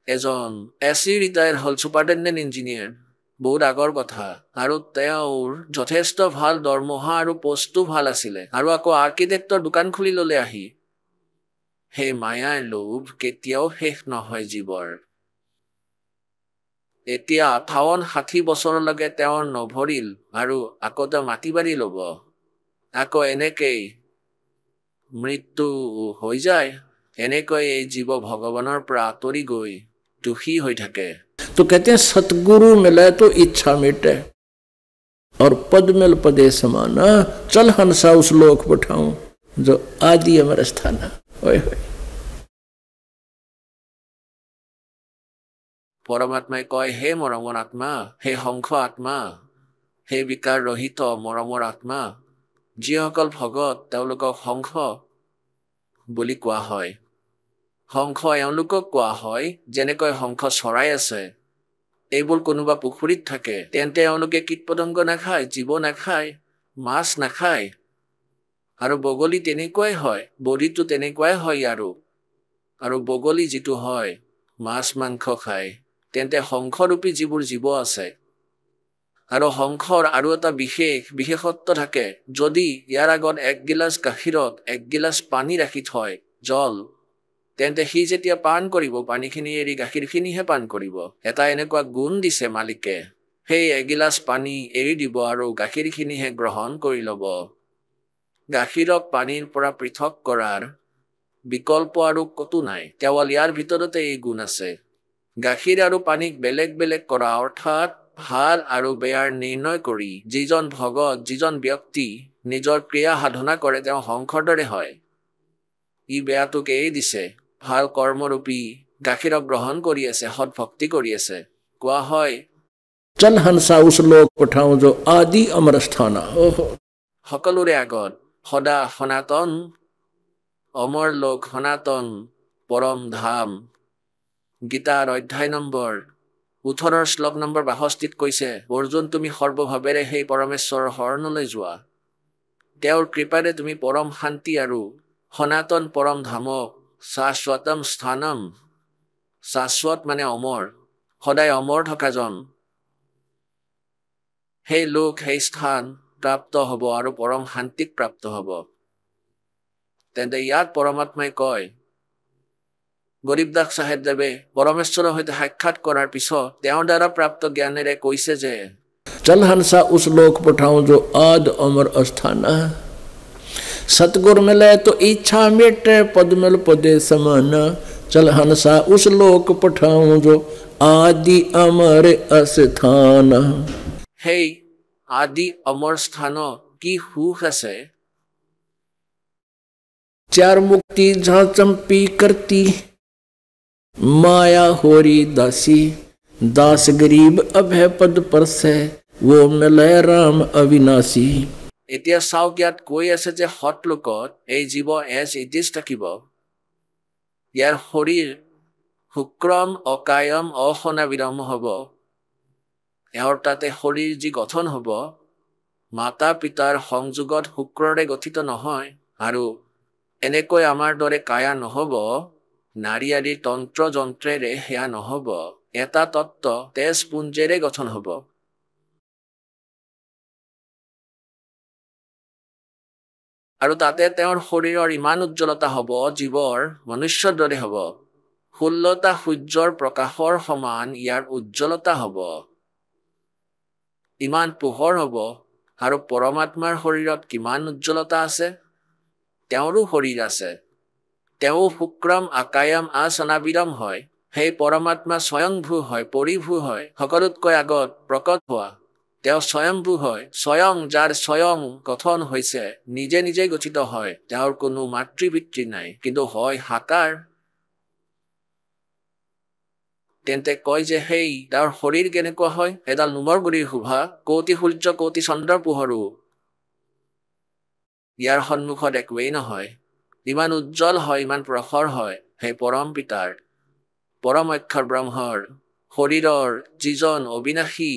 এজন এচি ৰিটায়াৰ হ'ল, ছুপাৰিনটেণ্ডেণ্ট ইঞ্জিনিয়াৰ, বহুত আগৰ কথা, আৰু তেওঁৰ যথেষ্ট ভাল দৰমহা আৰু পোষ্টটো ভাল আছিলে, আৰু আকৌ আৰ্কিটেক্টৰ দোকান খুলি ল'লে আহি। সেই মায়াৰ লোভ কেতিয়াও শেষ নহয় জীৱৰ। এতিয়া 58-60 বছৰলৈকে তেওঁৰ নভৰিল আৰু আকৌ তেওঁ মাটি বাৰী ল'ব। আকৌ এনেকেই মৃত্যু হৈ যায়। এনেকৈ এই জীৱ ভগৱানৰ পৰা আঁতৰি গৈ দুখী হৈ থাকে। तो कहते हैं सतगुरु मिले तो इच्छा मिटे और पद मिल पदे समाना चल हंसा उस लोक पठाऊं जो आदि अमर स्थाना। ओए होए পৰমাত্মাই কয়, হে মৰমৰ আত্মা, হে হংস আত্মা, হে বিকাৰ ৰহিত মৰমৰ আত্মা, যিসকল ভগত তেওঁলোকক হংস বুলি কোৱা হয়। হংস এওঁলোকক কোৱা হয় যেনেকৈ হংস চৰাই আছে, এইবোৰ কোনোবা পুখুৰীত থাকে, তেন্তে এওঁলোকে কীট পতংগ নাখায়, জীৱ নাখায়, মাছ নাখায়। আৰু বগলী তেনেকুৱাই হয়, বড়িটো তেনেকুৱাই হয়। আৰু বগলী যিটো হয় মাছ মাংস খায়, তেন্তে হংসৰূপী যিবোৰ জীৱ আছে, আৰু হংসৰ আৰু এটা বিশেষত্ব থাকে, যদি ইয়াৰ আগত 1 গিলাচ গাখীৰত 1 গিলাচ পানী ৰাখি থয়, জল, তেন্তে সি যেতিয়া পান কৰিব, পানীখিনি এৰি গাখীৰখিনিহে পান কৰিব। এটা এনেকুৱা গুণ দিছে মালিকে, সেই 1 গিলাচ পানী এৰি দিব আৰু গাখীৰখিনিহে গ্ৰহণ কৰি ল'ব। গাখীৰক পানীৰ পৰা পৃথক কৰাৰ বিকল্প আৰু কতো নাই, কেৱল ইয়াৰ ভিতৰতে এই গুণ আছে। গাখীৰ আৰু পানীক বেলেগ বেলেগ কৰা, অৰ্থাৎ ভাল আৰু বেয়াৰ নিৰ্ণয় কৰি যিজন ভগত, যিজন ব্যক্তি নিজৰ ক্ৰিয়া সাধনা কৰে, তেওঁ হংসৰ দৰে হয়। ই বেয়াটোক এৰি দিছে, ভাল কৰ্মৰূপী গাখীৰক গ্ৰহণ কৰি আছে, সৎ ভক্তি কৰি আছে। কোৱা হয়, चल हंसा उस लोक पठाऊं जो आदि अमर स्थाना। ओहो সকলোৰে আগত সদা সনাতন অমৰ লোক, সনাতন পৰম ধাম। গীতাৰ অধ্যায় নম্বৰ 18 শ্লোক নম্বৰ 62 কৈছে, অৰ্জুন তুমি সৰ্বভাৱেৰে সেই পৰমেশ্বৰৰ শৰণলৈ যোৱা। তেওঁৰ কৃপাৰে তুমি পৰম শান্তি আৰু সনাতন পৰম ধামক, শাশ্বতম স্থানম, শাশ্বত মানে অমৰ, সদায় অমৰ থকাজন, সেই লোক সেই স্থান প্ৰাপ্ত হ'ব আৰু পৰম শান্তিক প্ৰাপ্ত হ'ব। তেন্তে ইয়াত পৰমাত্মাই কয়, গৰীবদাস চাহেবদেৱে পৰমেশ্বৰৰ সৈতে সাক্ষাৎ কৰাৰ পিছত তেওঁৰ দ্বাৰা প্ৰাপ্ত জ্ঞানেৰে কৈছে যে चल हंसा उस लोक पठाऊं जो आद अमर अस्थाना। सतगुर मिले तो इच्छा मिटे पद मिल पदे समाना। चल हंसा उस लोक पठाऊं जो आदि अमर अस्थाना। সেই আদি অমৰ স্থানত কি সুখ আছে। चार मुक्ति जहाँ चंपी करती माया होरी दासी। दास गरीब अभय पद पर से वो मिले राम अविनाशी। এতিয়া চাওক ইয়াত কৈ আছে যে সৎ লোকত এই জীৱ এজ ইটিজ থাকিব। ইয়াৰ শৰীৰ শুক্ৰম অকায়ম অসনাবিৰম হ'ব। এওঁৰ তাতে শৰীৰ যি গঠন হ'ব মাতা পিতাৰ সংযোগত শুক্ৰৰে গঠিত নহয় আৰু এনেকৈ আমাৰ দৰে কায়া নহ'ব, নাৰী আদিৰ তন্ত্ৰ যন্ত্ৰেৰে সেয়া নহ'ব, এটা তত্ত্ব তেজ পুঞ্জেৰে গঠন হ'ব। আৰু তাতে তেওঁৰ শৰীৰৰ ইমান উজ্জ্বলতা হ'ব জীৱৰ মনুষ্যৰ দৰে হ'ব। 16টা সূৰ্যৰ প্ৰকাশৰ সমান ইয়াৰ উজ্জ্বলতা হ'ব। ইমান পোহৰ হ'ব আৰু পৰমাত্মাৰ শৰীৰত কিমান উজ্জ্বলতা আছে। তেওঁৰো শৰীৰ আছে। তেওঁ শুক্ৰম আকায়ম আসনাবিৰম হয়। সেই পৰমাত্মা স্বয়ংভূ হয়, পৰিভূ হয়, সকলোতকৈ আগত প্ৰকট হোৱা। তেওঁ স্বয়ংভূ হয়, স্বয়ং যাৰ স্বয়ং গঠন হৈছে, নিজে নিজে গঠিত হয়। তেওঁৰ কোনো মাতৃ পিতৃ নাই, কিন্তু হয় সাকাৰ। তেন্তে কয় যে সেই তেওঁৰ শৰীৰ কেনেকুৱা হয়, এডাল নোমৰ গুৰিৰ শোভা, কোটি সূৰ্য কোটি চন্দ্ৰৰ পোহৰো ইয়াৰ সন্মুখত একোৱেই নহয়। ইমান উজ্জ্বল হয়, ইমান প্ৰখৰ হয় সেই পৰম পিতাৰ, পৰম অক্ষৰ ব্ৰহ্মৰ শৰীৰৰ যিজন অবিনাশী।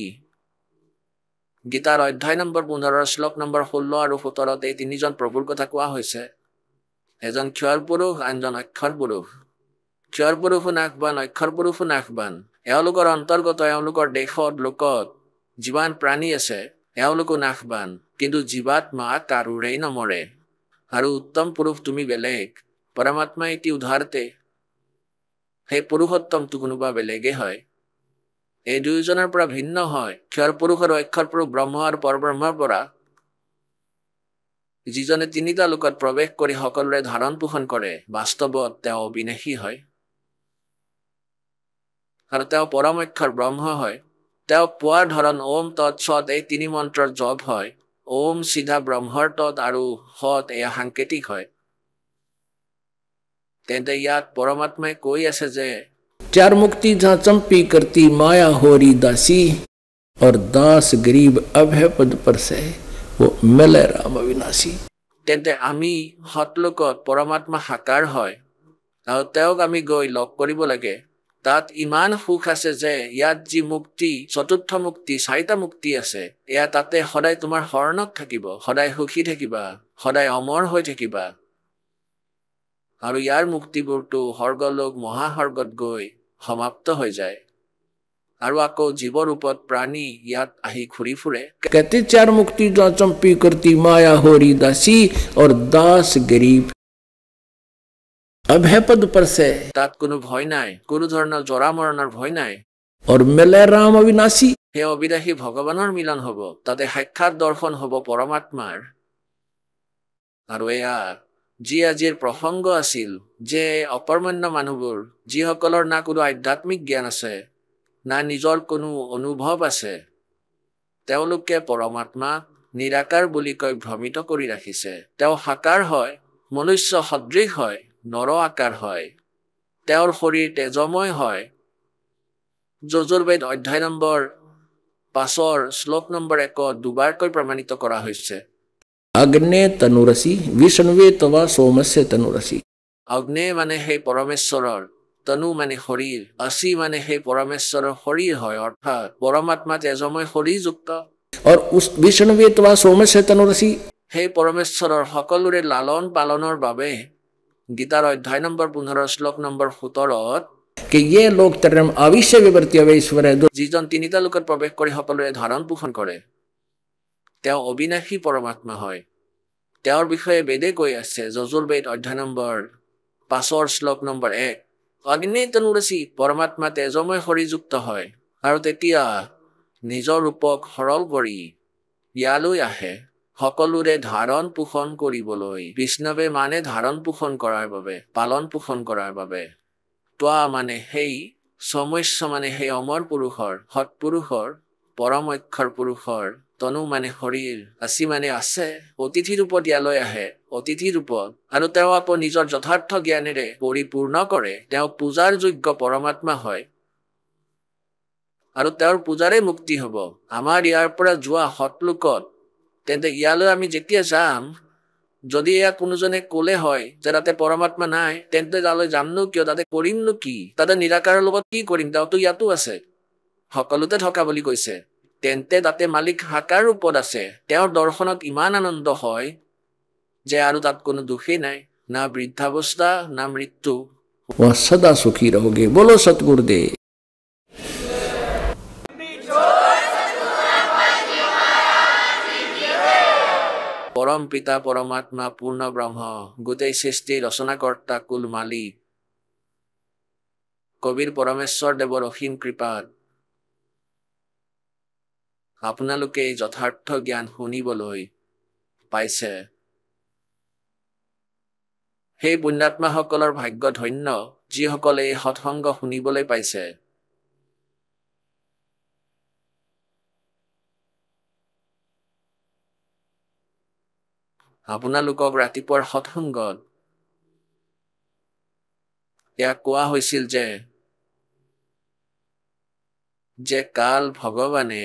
গীতাৰ অধ্যায় নম্বৰ 15 শ্লোক নম্বৰ 16 আৰু 17 এই তিনিজন প্ৰভুৰ কথা কোৱা হৈছে। এজন ক্ষৰ পুৰুষ, আনজন অক্ষৰ পুৰুষ। ক্ষৰ পুৰুষো নাশবান, অক্ষৰ পুৰুষো নাশবান। এওঁলোকৰ অন্তৰ্গত এওঁলোকৰ দেশত লোকত যিমান প্ৰাণী আছে এওঁলোকো নাশবান, কিন্তু জীৱাত্মা কাৰোৰেই নমৰে। আৰু উত্তম পুৰুষ তুমি বেলেগ, পৰমাত্মা এটি উদাহৰতে সেই পুৰুষোত্তমটো কোনোবা বেলেগে হয়। এই দুয়োজনৰ পৰা ভিন্ন হয়। ক্ষৰ পুৰুষ আৰু অক্ষৰ পুৰুষ ব্ৰহ্ম আৰু পৰব্ৰহ্মৰ পৰা, যিজনে তিনিটা লোকত প্ৰৱেশ কৰি সকলোৰে ধাৰণ পোষণ কৰে। বাস্তৱত তেওঁ অবিনাশী হয় আৰু তেওঁ পৰম অক্ষৰ ব্ৰহ্ম হয়। তেওঁ পোৱাৰ ধৰণ ওম তৎসৎ এই তিনি মন্ত্ৰৰ জপ হয়। ওম চিধা ব্ৰহ্মৰ তৎ আৰু সৎ এয়া সাংকেতিক হয়। তেন্তে ইয়াত পৰমাত্মাই কৈ আছে যে चार मुक्ति जहाँ चंपी करती माया होरी दासी। और दास गरीब अभय पद पर से वो मिले राम अविनाशी। তেন্তে আমি সৎলোকত পৰমাত্মা সাকাৰ হয় আৰু তেওঁক আমি গৈ লগ কৰিব লাগে। তাত ইমান সুখ আছে যে ইয়াত যি মুক্তি, চতুৰ্থ মুক্তি, 4টা মুক্তি আছে, এয়া তাতে সদায় তোমাৰ শৰণত থাকিব, সদায় সুখী থাকিবা, সদায় অমৰ হৈ থাকিবা। আৰু ইয়াৰ মুক্তিবোৰতো স্বৰ্গলোক মহাস্বৰ্গত গৈ সমাপ্ত হৈ যায় আৰু আকৌ জীৱৰূপত প্ৰাণী ইয়াত আহি ঘূৰি ফুৰে। कहते चार मुक्ति जहाँ चंपी करती माया होरी दासी। और दास गरीब अभय पद पर से তাত কোনো ভয় নাই, কোনো ধৰণৰ জৰা মৰণৰ ভয় নাই। और मिले राम अविनाशी। সেই অবিনাশী ভগৱানৰ মিলন হ'ব, তাতে সাক্ষাৎ দৰ্শন হ'ব পৰমাত্মাৰ। আৰু এয়া যি আজিৰ প্ৰসংগ আছিল যে অকৰ্মণ্য মানুহবোৰ, যিসকলৰ না কোনো আধ্যাত্মিক জ্ঞান আছে, না নিজৰ কোনো অনুভৱ আছে, তেওঁলোকে পৰমাত্মাক নিৰাকাৰ বুলি কৈ ভ্ৰমিত কৰি ৰাখিছে। তেওঁ সাকাৰ হয়, মনুষ্য সদৃশ হয়, নৰ আকাৰ হয়, তেওঁৰ শৰীৰ তেজময় হয়। যজুৰ্বেদ অধ্যায় নম্বৰ 5 শ্লোক নম্বৰ 1 দুবাৰকৈ প্ৰমাণিত কৰা হৈছে। अग्ने तनुरसी विष्णुवे तवा सोमस्य तनुरसी। অগ্নে মানে সেই পৰমেশ্বৰৰ, তনু মানে শৰীৰ, অসি মানে সেই পৰমেশ্বৰৰ শৰীৰ হয়, অৰ্থাৎ পৰমাত্মা তেজময় শৰীৰযুক্ত। और उस विष्णुवे तवा सोमस्य तनुरसी। সেই পৰমেশ্বৰৰ সকলোৰে লালন পালনৰ বাবে গীতাৰ অধ্যায় নম্বৰ 15 শ্লোক নম্বৰ 17 कि ये लोग तरम आविश्य विवर्ती अवैश्वर है। যিজন তিনিটা লোকত প্ৰৱেশ কৰি সকলোৰে ধাৰণ পোষণ কৰে। তেওঁ অবিনাশী পৰমাত্মা হয়। তেওঁৰ বিষয়ে বেদে কৈ আছে, যজুৰ্বেদ অধ্যায় নম্বৰ 5 শ্লোক নম্বৰ 1, অগ্নি তনুৰসি পৰমাত্মা তেজময় শৰীৰযুক্ত হয় আৰু তেতিয়া নিজৰ ৰূপক সৰল কৰি ইয়ালৈ আহে সকলোৰে ধাৰণ পোষণ কৰিবলৈ। বিষ্ণৱে মানে ধাৰণ পোষণ কৰাৰ বাবে, পালন পোষণ কৰাৰ বাবে। ত্বা মানে সেই, সমস্য মানে সেই অমৰ পুৰুষৰ, সৎপুৰুষৰ, পৰম অক্ষৰ পুৰুষৰ, তনু মানে শৰীৰ, আসি মানে আছে, অতিথি ৰূপত ইয়ালৈ আহে, অতিথি ৰূপত, আৰু তেওঁ আকৌ নিজৰ যথাৰ্থ জ্ঞানেৰে পৰিপূৰ্ণ কৰে। তেওঁ পূজাৰ যোগ্য পৰমাত্মা হয় আৰু তেওঁৰ পূজাৰে মুক্তি হ'ব। আমাৰ ইয়াৰ পৰা যোৱা সৎলোকত, তেন্তে ইয়ালৈ আমি যেতিয়া যাম, যদি এয়া কোনোজনে ক'লে হয় যে তাতে পৰমাত্মা নাই, তেন্তে তালৈ যামনো কিয়, তাতে কৰিমনো কি, তাতে নিৰাকাৰৰ লগত কি কৰিম, তেওঁতো ইয়াতো আছে, সকলোতে থকা বুলি কৈছে। তেন্তে তাতে মালিক সাকাৰ ৰূপত আছে। তেওঁৰ দৰ্শনত ইমান আনন্দ হয় যে আৰু তাত কোনো দুখেই নাই, না বৃদ্ধাৱস্থা না মৃত্যু। वह सदा सुखी रहोगे। बोलो सतगुरुदेव। পৰম পিতা পৰমাত্মা পূৰ্ণ ব্ৰহ্ম, গোটেই সৃষ্টি ৰচনাকৰ্তা কুল মালিক কবিৰ পৰমেশ্বৰ দেৱৰ অসীম কৃপাত আপোনালোকে এই যথাৰ্থ জ্ঞান শুনিবলৈ পাইছে। সেই পুণ্যাত্মাসকলৰ ভাগ্য ধন্য, যিসকলে এই সৎসংগ শুনিবলৈ পাইছে। আপোনালোকক ৰাতিপুৱাৰ সৎসংগত এয়া কোৱা হৈছিল যে কাল ভগৱানে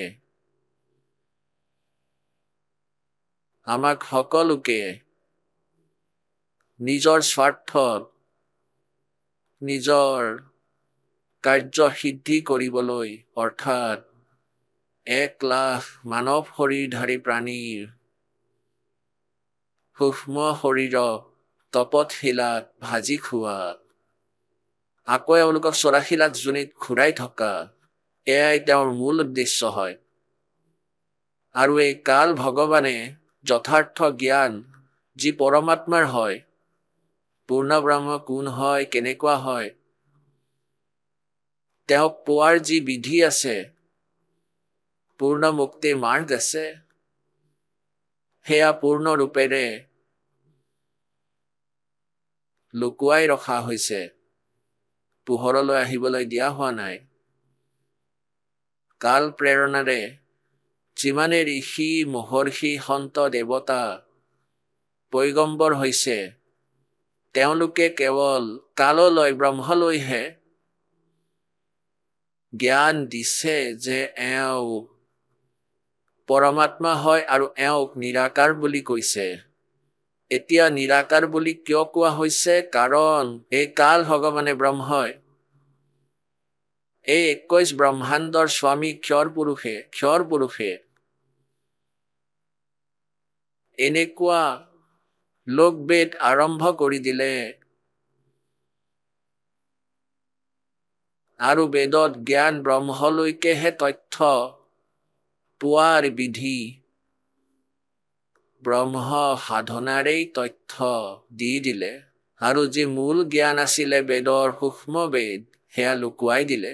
আমাক সকলোকে নিজৰ স্বাৰ্থত, নিজৰ কাৰ্য সিদ্ধি কৰিবলৈ, অৰ্থাৎ 1,00,000 মানৱ শৰীৰধাৰী প্ৰাণীৰ সূক্ষ্ম শৰীৰক তপতশিলাত ভাজি খোৱা, আকৌ এওঁলোকক 84 লাখ যোনিত ঘূৰাই থকা, এয়াই তেওঁৰ মূল উদ্দেশ্য হয়। আৰু এই কাল ভগৱানে যথাৰ্থ জ্ঞান, যি পৰমাত্মাৰ হয়, পূৰ্ণ ব্ৰহ্ম কোন হয়, কেনেকুৱা হয়, তেওঁক পোৱাৰ যি বিধি আছে, পূৰ্ণ মুক্তিৰ মাৰ্গ আছে, সেয়া পূৰ্ণ ৰূপেৰে লুকুৱাই ৰখা হৈছে, পোহৰলৈ আহিবলৈ দিয়া হোৱা নাই। কাল প্ৰেৰণাৰে যিমানে ঋষি, মহৰ্ষি, সন্ত, দেৱতা পৈগম্বৰ হৈছে, তেওঁলোকে কেৱল কাললৈ, ব্ৰহ্মলৈহে জ্ঞান দিছে যে এওঁ পৰমাত্মা হয় আৰু এওঁক নিৰাকাৰ বুলি কৈছে। এতিয়া নিৰাকাৰ বুলি কিয় কোৱা হৈছে? কাৰণ এই কাল ভগৱানে ব্ৰহ্মই, এই 21 ব্ৰহ্মাণ্ডৰ স্বামী ক্ষৰ পুৰুষে এনেকুৱা লোকবেদ আৰম্ভ কৰি দিলে আৰু বেদত জ্ঞান ব্ৰহ্মলৈকেহে তথ্য পোৱাৰ বিধি, ব্ৰহ্ম সাধনাৰেই তথ্য দি দিলে, আৰু যি মূল জ্ঞান আছিলে বেদৰ সূক্ষ্ম বেদ, সেয়া লুকুৱাই দিলে।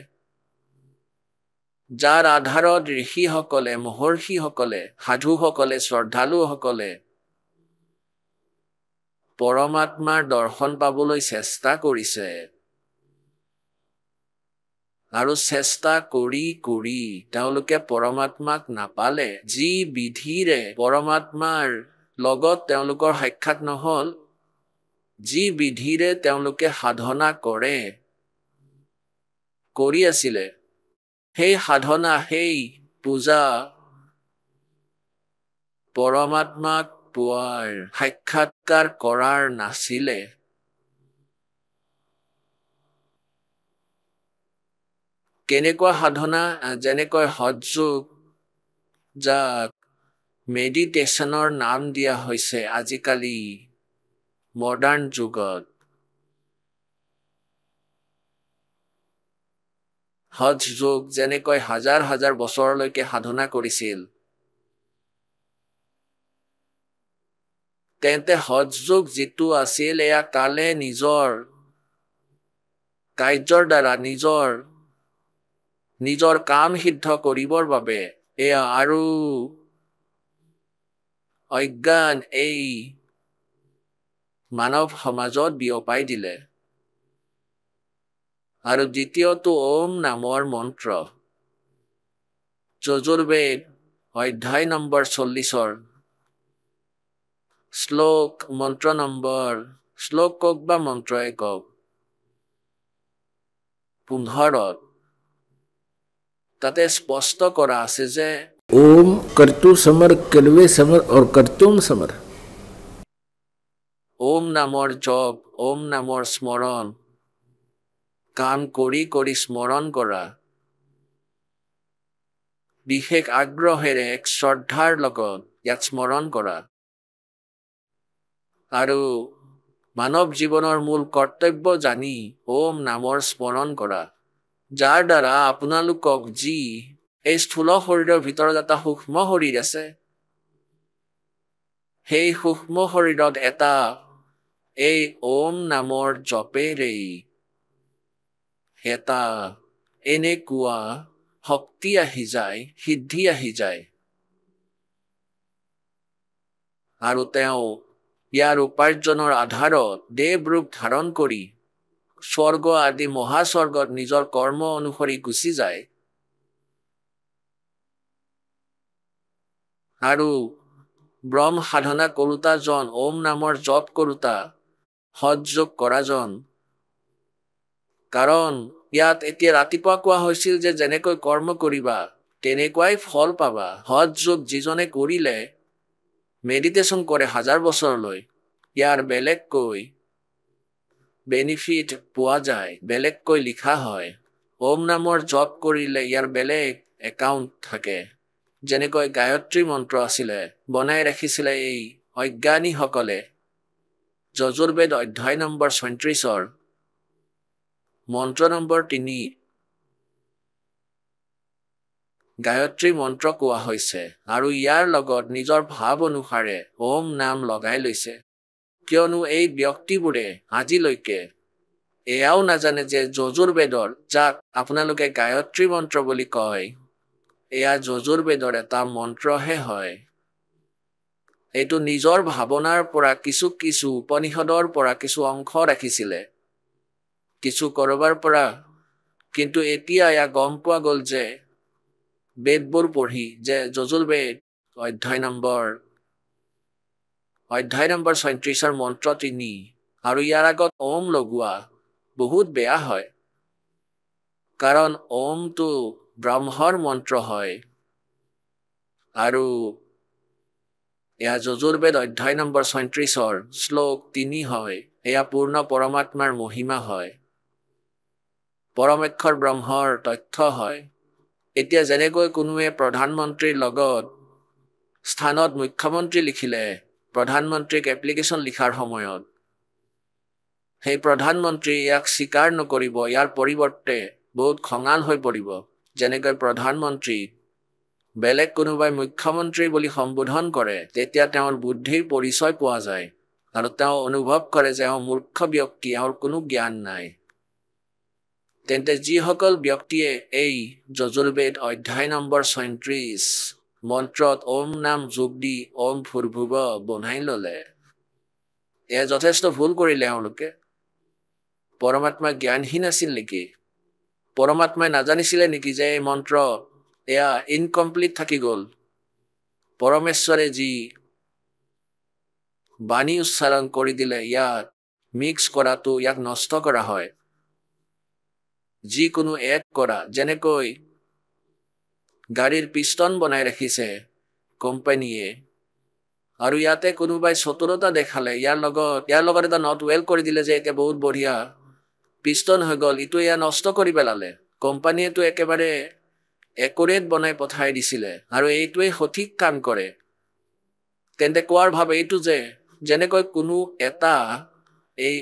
যাৰ আধাৰত ঋষিসকলে, মহৰ্ষিসকলে, সাধুসকলে, শ্ৰদ্ধালুসকলে পৰমাত্মাৰ দৰ্শন পাবলৈ চেষ্টা কৰিছে, আৰু চেষ্টা কৰি কৰি তেওঁলোকে পৰমাত্মাক নাপালে। যি বিধিৰে পৰমাত্মাৰ লগত তেওঁলোকৰ সাক্ষাৎ নহল, যি বিধিৰে তেওঁলোকে সাধনা কৰি আছিলে, সেই সাধনা, সেই পূজা পৰমাত্মাক পোৱাৰ, সাক্ষাৎকাৰ কৰাৰ নাছিলে। কেনেকুৱা সাধনা? যেনেকৈ হঠযোগ, যাক মেডিটেশ্যনৰ নাম দিয়া হৈছে আজিকালি মডাৰ্ণ যুগত। হঠযোগ যেনেকৈ হাজাৰ হাজাৰ বছৰলৈকে সাধনা কৰিছিল, তেন্তে হঠযোগ যিটো আছিল এয়া কালে নিজৰ কাৰ্যৰ দ্বাৰা নিজৰ কাম সিদ্ধ কৰিবৰ বাবে এয়া আৰু অজ্ঞান এই মানৱ সমাজত বিয়পাই দিলে। আৰু দ্বিতীয়টো ওম নামৰ মন্ত্ৰ যজুৰ্বেদ অধ্যায় নম্বৰ 40 শ্লোক মন্ত্ৰ নম্বৰ শ্লোক কক বা মন্ত্ৰই কক 15 তাতে স্পষ্ট কৰা আছে যে ओम कर्तु समर किलवे समर और कर्तुम समर। ওম নামৰ জপ ওম নামৰ স্মৰণ কাম কৰি কৰি স্মৰণ কৰা বিশেষ আগ্ৰহেৰে এক শ্ৰদ্ধাৰ লগত ইয়াক স্মৰণ কৰা আৰু মানৱ জীৱনৰ মূল কৰ্তব্য জানি ওম নামৰ স্মৰণ কৰা যাৰ দ্বাৰা আপোনালোকক যি এই স্থূল শৰীৰৰ ভিতৰত এটা সূক্ষ্ম শৰীৰ আছে সেই সূক্ষ্ম শৰীৰত এটা এই ওম নামৰ জপেৰেই এটা এনেকুৱা শক্তি আহি যায় সিদ্ধি আহি যায় আৰু তেওঁ ইয়াৰ উপাৰ্জনৰ আধাৰত দেৱ ৰূপ ধাৰণ কৰি স্বৰ্গ আদি মহাস্বৰ্গত নিজৰ কৰ্ম অনুসৰি গুচি যায় আৰু ব্ৰহ্ম সাধনা কৰোতা জন ওম নামৰ জপ কৰোতা হঠযোগ কৰা জন কাৰণ ইয়াত এতিয়া ৰাতিপুৱা কোৱা হৈছিল যে যেনেকৈ কৰ্ম কৰিবা তেনেকুৱাই ফল পাবা হঠযোগ যিজনে কৰিলে মেডিটেশ্যন কৰে 1000 বছৰলৈ ইয়াৰ বেলেগকৈ বেনিফিট পোৱা যায় বেলেগকৈ লিখা হয় ওম নামৰ জপ কৰিলে ইয়াৰ বেলেগ একাউণ্ট থাকে যেনেকৈ গায়ত্ৰী মন্ত্ৰ আছিলে বনাই ৰাখিছিলে এই অজ্ঞানীসকলে যজুৰ্বেদ অধ্যায় নম্বৰ 34 মন্ত্ৰ নম্বৰ 3 গায়ত্ৰী মন্ত্ৰ কোৱা হৈছে আৰু ইয়াৰ লগত নিজৰ ভাৱ অনুসাৰে ওম নাম লগাই লৈছে কিয়নো এই ব্যক্তিবোৰে আজিলৈকে এয়াও নাজানে যে যজুৰ্বেদৰ যাক আপোনালোকে গায়ত্ৰী মন্ত্ৰ বুলি কয় এয়া যজুৰ্বেদৰ এটা মন্ত্ৰহে হয় এইটো নিজৰ ভাৱনাৰ পৰা কিছু উপনিষদৰ পৰা কিছু অংশ ৰাখিছিলে কিছু কৰবাৰ পৰা কিন্তু এতিয়া এয়া গম পোৱা গ'ল যে বেদবোৰ পঢ়ি যে যজুৰ্বেদ অধ্যায় নম্বৰ 37 মন্ত্ৰ 3 আৰু ইয়াৰ আগত ওম লগোৱা বহুত বেয়া হয় কাৰণ ওমটো ব্ৰহ্মৰ মন্ত্ৰ হয় আৰু এয়া যজুৰ্বেদ অধ্যায় নম্বৰ 37 শ্লোক 3 হয় এয়া পূৰ্ণ পৰমাত্মাৰ মহিমা হয় পৰমেক্ষৰ ব্ৰহ্মৰ তথ্য হয় এতিয়া যেনেকৈ কোনোৱে প্ৰধানমন্ত্ৰীৰ লগত স্থানত মুখ্যমন্ত্ৰী লিখিলে প্ৰধানমন্ত্ৰীক এপ্লিকেশ্যন লিখাৰ সময়ত সেই প্ৰধানমন্ত্ৰী ইয়াক স্বীকাৰ নকৰিব ইয়াৰ পৰিৱৰ্তে বহুত খঙাল হৈ পৰিব যেনেকৈ প্ৰধানমন্ত্ৰী বেলেগ কোনোবাই মুখ্যমন্ত্ৰী বুলি সম্বোধন কৰে তেতিয়া তেওঁৰ বুদ্ধিৰ পৰিচয় পোৱা যায় আৰু তেওঁ অনুভৱ কৰে যে মূৰ্খ ব্যক্তি আৰু কোনো জ্ঞান নাই তেন্তে যিসকল ব্যক্তিয়ে এই যজুৰ্বেদ অধ্যায় নম্বৰ 37 মন্ত্ৰত ওম নাম যোগ দি ওম ভূৰ্ভুৱ বনাই ললে এয়া যথেষ্ট ভুল কৰিলে তেওঁলোকে পৰমাত্মা জ্ঞানহীন আছিল নেকি পৰমাত্মাই নাজানিছিলে নেকি যে এই মন্ত্ৰ এয়া ইনকমপ্লিট থাকি গ'ল পৰমেশ্বৰে যি বাণী উচ্চাৰণ কৰি দিলে ইয়াক মিক্স কৰাটো ইয়াক নষ্ট কৰা হয় যিকোনো এড কৰা যেনেকৈ গাড়ীৰ পিষ্টন বনাই ৰাখিছে কোম্পানীয়ে আৰু ইয়াতে কোনোবাই চতুৰতা দেখালে ইয়াৰ লগত এটা নট ৱেল কৰি দিলে যে এতিয়া বহুত বঢ়িয়া পিষ্টন হৈ গ'ল ইটো এয়া নষ্ট কৰি পেলালে কোম্পানীয়েতো একেবাৰে একুৰেট বনাই পঠাই দিছিলে আৰু এইটোৱে সঠিক কাম কৰে তেন্তে কোৱাৰ ভাৱ এইটো যে যেনেকৈ কোনো এটা এই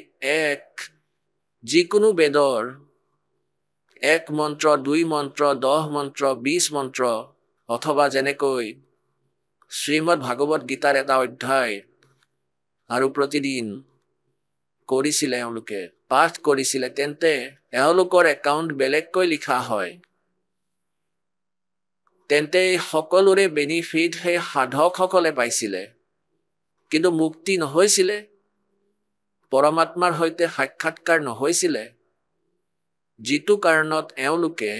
যিকোনো বেদৰ 1 মন্ত্ৰ 2 মন্ত্ৰ 10 মন্ত্ৰ 20 মন্ত্ৰ অথবা যেনেকৈ শ্ৰীমদ ভাগৱত গীতাৰ এটা অধ্যায় আৰু প্ৰতিদিন কৰিছিলে এওঁলোকে পাঠ কৰিছিলে তেন্তে এওঁলোকৰ একাউণ্ট বেলেগকৈ লিখা হয় তেন্তে সকলোৰে বেনিফিট সেই সাধকসকলে পাইছিলে কিন্তু মুক্তি নহৈছিলে পৰমাত্মাৰ সৈতে সাক্ষাৎকাৰ নহৈছিলে যিটো কাৰণত এওঁলোকে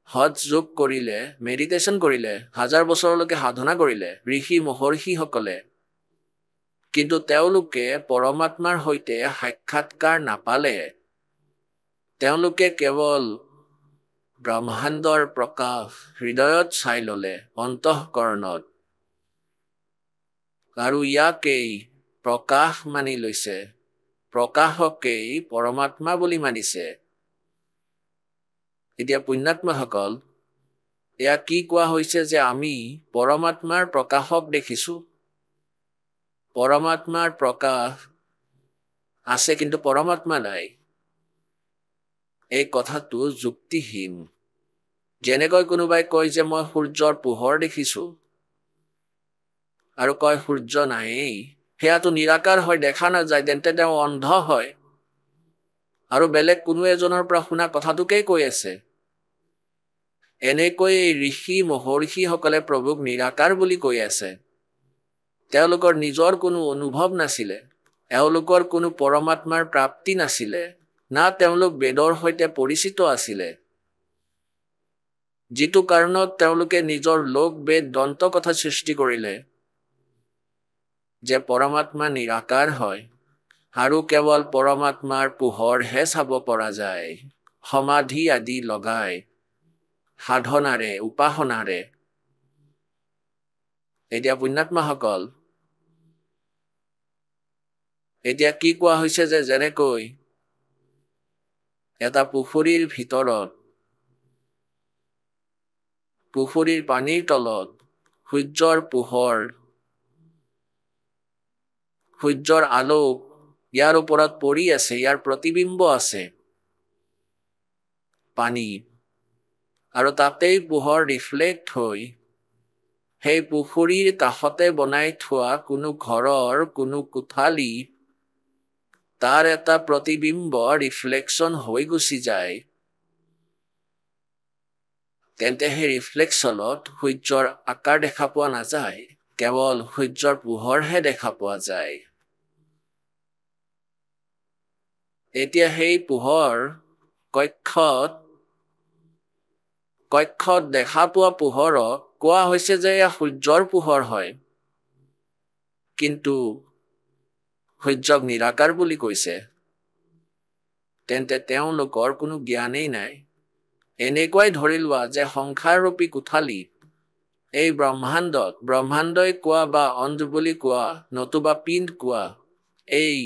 হজ যোগ কৰিলে মেডিটেশ্যন কৰিলে হাজাৰ বছৰলৈকে সাধনা কৰিলে ঋষি মহৰ্ষিসকলে কিন্তু তেওঁলোকে পৰমাত্মাৰ সৈতে সাক্ষাৎকাৰ নাপালে তেওঁলোকে কেৱল ব্ৰহ্মাণ্ডৰ প্ৰকাশ হৃদয়ত চাই ল'লে অন্তঃকৰণত আৰু ইয়াকেই প্ৰকাশ মানি লৈছে প্ৰকাশকেই পৰমাত্মা বুলি মানিছে এতিয়া পুণ্যাত্মাসকল এয়া কি কোৱা হৈছে যে আমি পৰমাত্মাৰ প্ৰকাশক দেখিছো পৰমাত্মাৰ প্ৰকাশ আছে কিন্তু পৰমাত্মা নাই এই কথাটো যুক্তিহীন যেনেকৈ কোনোবাই কয় যে মই সূৰ্যৰ পোহৰ দেখিছো আৰু কয় সূৰ্য নাই সেয়াটো নিৰাকাৰ হয় দেখা নাযায় তেন্তে তেওঁ অন্ধ হয় আৰু বেলেগ কোনো এজনৰ পৰা শুনা কথাটোকেই কৈ আছে এনেকৈ ঋষি মহৰ্ষিসকলে প্ৰভুক নিৰাকাৰ বুলি কৈ আছে তেওঁলোকৰ নিজৰ কোনো অনুভৱ নাছিলে এওঁলোকৰ কোনো পৰমাত্মাৰ প্ৰাপ্তি নাছিলে না তেওঁলোক বেদৰ সৈতে পৰিচিত আছিলে যিটো কাৰণত তেওঁলোকে নিজৰ লোক বেদ দন্ত কথা সৃষ্টি কৰিলে যে পৰমাত্মা নিৰাকাৰ হয় আৰু কেৱল পৰমাত্মাৰ পোহৰহে চাব পৰা যায় সমাধি আদি লগাই সাধনাৰে উপাসনাৰে এতিয়া পুণ্যাত্মাসকল এতিয়া কি কোৱা হৈছে যে যেনেকৈ এটা পুখুৰীৰ ভিতৰত পুখুৰীৰ পানীৰ তলত সূৰ্যৰ পোহৰ সূৰ্যৰ আলোক ইয়াৰ ওপৰত পৰি আছে ইয়াৰ প্ৰতিবিম্ব আছে পানী আৰু তাতেই পোহৰ ৰিফ্লেক্ট হৈ সেই পুখুৰীৰ কাষতে বনাই থোৱা কোনো ঘৰৰ কোনো কোঠালি তাৰ এটা প্ৰতিবিম্ব ৰিফ্লেকশ্যন হৈ গুচি যায় তেন্তে সেই ৰিফ্লেকশ্যনত সূৰ্যৰ আকাৰ দেখা পোৱা নাযায় কেৱল সূৰ্যৰ পোহৰহে দেখা পোৱা যায় এতিয়া সেই পোহৰ কক্ষত দেখা পোৱা পোহৰক কোৱা হৈছে যে এয়া সূৰ্যৰ পোহৰ হয় কিন্তু সূৰ্যক নিৰাকাৰ বুলি কৈছে তেন্তে তেওঁলোকৰ কোনো জ্ঞানেই নাই এনেকুৱাই ধৰি লোৱা যে সংসাৰৰূপী কোঠালি এই ব্ৰহ্মাণ্ডই কোৱা বা অন্ধ বুলি কোৱা নতুবা পিণ্ড কোৱা এই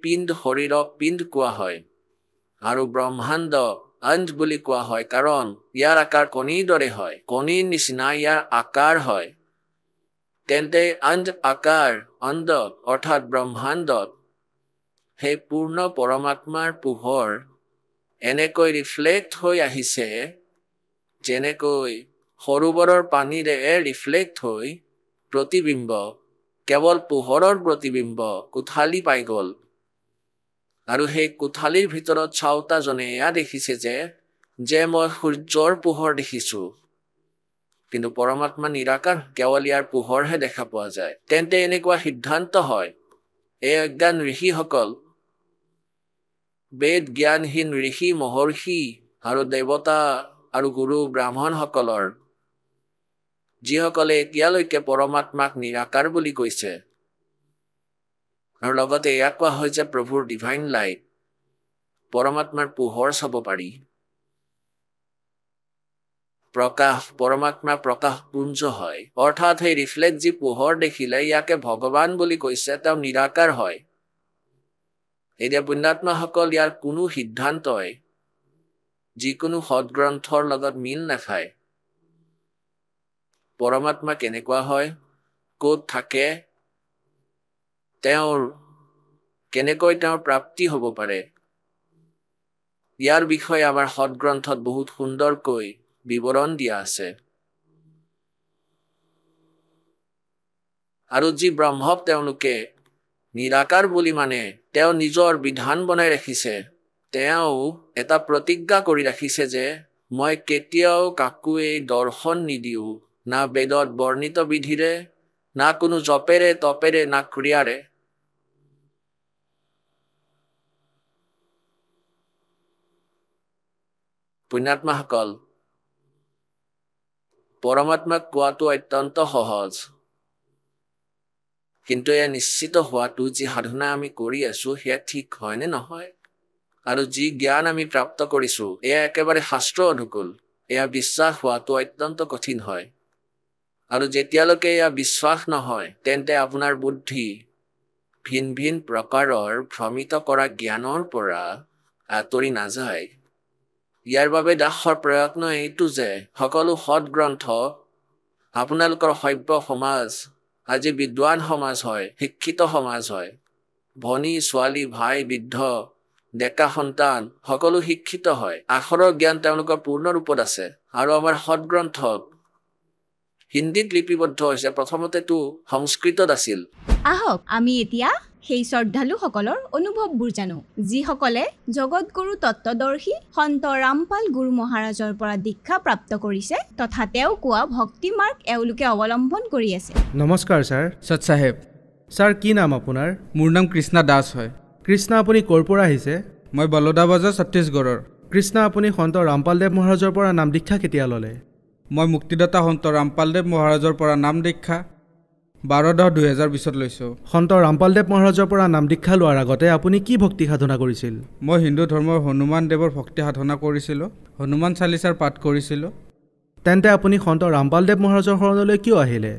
পিণ্ড শৰীৰক পিণ্ড কোৱা হয় আৰু ব্ৰহ্মাণ্ড অন্ধ বুলি কোৱা হয় কাৰণ ইয়াৰ আকাৰ কণীৰ দৰে হয় কণীৰ নিচিনা ইয়াৰ আকাৰ হয় তেন্তে অন্ধ আকাৰ অন্ধ অৰ্থাৎ ব্ৰহ্মাণ্ডত সেই পূৰ্ণ পৰমাত্মাৰ পোহৰ এনেকৈ ৰিফ্লেক্ট হৈ আহিছে যেনেকৈ সৰোবৰৰ পানীৰে ৰিফ্লেক্ট হৈ প্ৰতিবিম্ব কেৱল পোহৰৰ প্ৰতিবিম্ব কোঠালি পাই গ'ল আৰু সেই কোঠালিৰ ভিতৰত চাওতাজনে এয়া দেখিছে যে মই সূৰ্যৰ পোহৰ দেখিছো কিন্তু পৰমাত্মা নিৰাকাৰ কেৱল ইয়াৰ পোহৰহে দেখা পোৱা যায় তেন্তে এনেকুৱা সিদ্ধান্ত হয় এই অজ্ঞান ঋষিসকল বেদ জ্ঞানহীন ঋষি মহৰ্ষি আৰু দেৱতা আৰু গুৰু ব্ৰাহ্মণসকলৰ যিসকলে এতিয়ালৈকে পৰমাত্মাক নিৰাকাৰ বুলি কৈছে আৰু লগতে এয়া কোৱা হয় যে প্ৰভুৰ ডিভাইন লাইট পৰমাত্মাৰ পোহৰ চাব পাৰি প্ৰকাশ পৰমাত্মা প্ৰকাশ পুঞ্জ হয় অৰ্থাৎ সেই ৰিফ্লেক্ট যি পোহৰ দেখিলে ইয়াকে ভগৱান বুলি কৈছে তেওঁ নিৰাকাৰ হয় এতিয়া পুণ্যাত্মাসকল ইয়াৰ কোনো সিদ্ধান্তই যিকোনো সৎগ্ৰন্থৰ লগত মিল নাখায় পৰমাত্মা কেনেকুৱা হয় ক'ত থাকে কেনেকৈ তেওঁৰ প্ৰাপ্তি হ'ব পাৰে ইয়াৰ বিষয়ে আমাৰ সৎগ্ৰন্থত বহুত সুন্দৰকৈ বিৱৰণ দিয়া আছে আৰু যি ব্ৰহ্মক তেওঁলোকে নিৰাকাৰ বুলি মানে তেওঁ নিজৰ বিধান বনাই ৰাখিছে। তেওঁ এটা প্ৰতিজ্ঞা কৰি ৰাখিছে যে মই কেতিয়াও কাকোৱে দৰ্শন নিদিওঁ, না বেদত বৰ্ণিত বিধিৰে, না কোনো জপেৰে তপেৰে, না ক্ৰিয়াৰে। পুণ্যাত্মাসকল, পৰমাত্মাক কোৱাটো অত্যন্ত সহজ, কিন্তু এয়া নিশ্চিত হোৱাটো যি সাধনা আমি কৰি আছো সেয়া ঠিক হয় নে নহয়, আৰু যি জ্ঞান আমি প্ৰাপ্ত কৰিছো এয়া একেবাৰে শাস্ত্ৰ অনুকূল, এয়া বিশ্বাস হোৱাটো অত্যন্ত কঠিন হয়। আৰু যেতিয়ালৈকে এয়া বিশ্বাস নহয় তেন্তে আপোনাৰ বুদ্ধি ভিন ভিন প্ৰকাৰৰ ভ্ৰমিত কৰা জ্ঞানৰ পৰা আঁতৰি নাযায়। ইয়াৰ বাবে দাসৰ প্ৰয়ত্ন এইটো যে সকলো সৎগ্ৰন্থ আপোনালোকৰ সভ্য সমাজ, আজি বিদ্বান সমাজ হয়, শিক্ষিত সমাজ হয়, ভনী ছোৱালী ভাই বৃদ্ধ ডেকা সন্তান সকলো শিক্ষিত হয়, আখৰৰ জ্ঞান তেওঁলোকৰ পূৰ্ণ ৰূপত আছে। আৰু আমাৰ সৎগ্ৰন্থ হিন্দীত লিপিবদ্ধ হৈছে, প্ৰথমতেতো সংস্কৃতত আছিল। আহক আমি এতিয়া সেই শ্ৰদ্ধালুসকলৰ অনুভৱবোৰ জানো, যিসকলে জগতগুৰু তত্ত্বদৰ্শী সন্ত ৰামপাল গুৰু মহাৰাজৰ পৰা দীক্ষা প্ৰাপ্ত কৰিছে তথা তেওঁ কোৱা ভক্তি মাৰ্গ এওঁলোকে অৱলম্বন কৰি আছে। নমস্কাৰ ছাৰ। সৎ চাহেব। ছাৰ কি নাম আপোনাৰ? মোৰ নাম কৃষ্ণা দাস হয়। কৃষ্ণা, আপুনি ক'ৰ পৰা আহিছে? মই বলোদা বজাৰ ছত্তীশগড়ৰ। কৃষ্ণা, আপুনি সন্ত ৰামপালদেৱ মহাৰাজৰ পৰা নাম দীক্ষা কেতিয়া ল'লে? মই মুক্তিদাতা সন্ত ৰামপালদেৱ মহাৰাজৰ পৰা নাম দীক্ষা 12/10/2020 লৈছোঁ। সন্ত ৰামপালদেৱ মহাৰাজৰ পৰা নাম দীক্ষা লোৱাৰ আগতে আপুনি কি ভক্তি সাধনা কৰিছিল? মই হিন্দু ধৰ্মৰ হনুমান দেৱৰ ভক্তি সাধনা কৰিছিলোঁ, হনুমান চালিচাৰ পাঠ কৰিছিলোঁ। তেন্তে আপুনি সন্ত ৰামপালদেৱ মহাৰাজৰ শৰণলৈ কিয় আহিলে?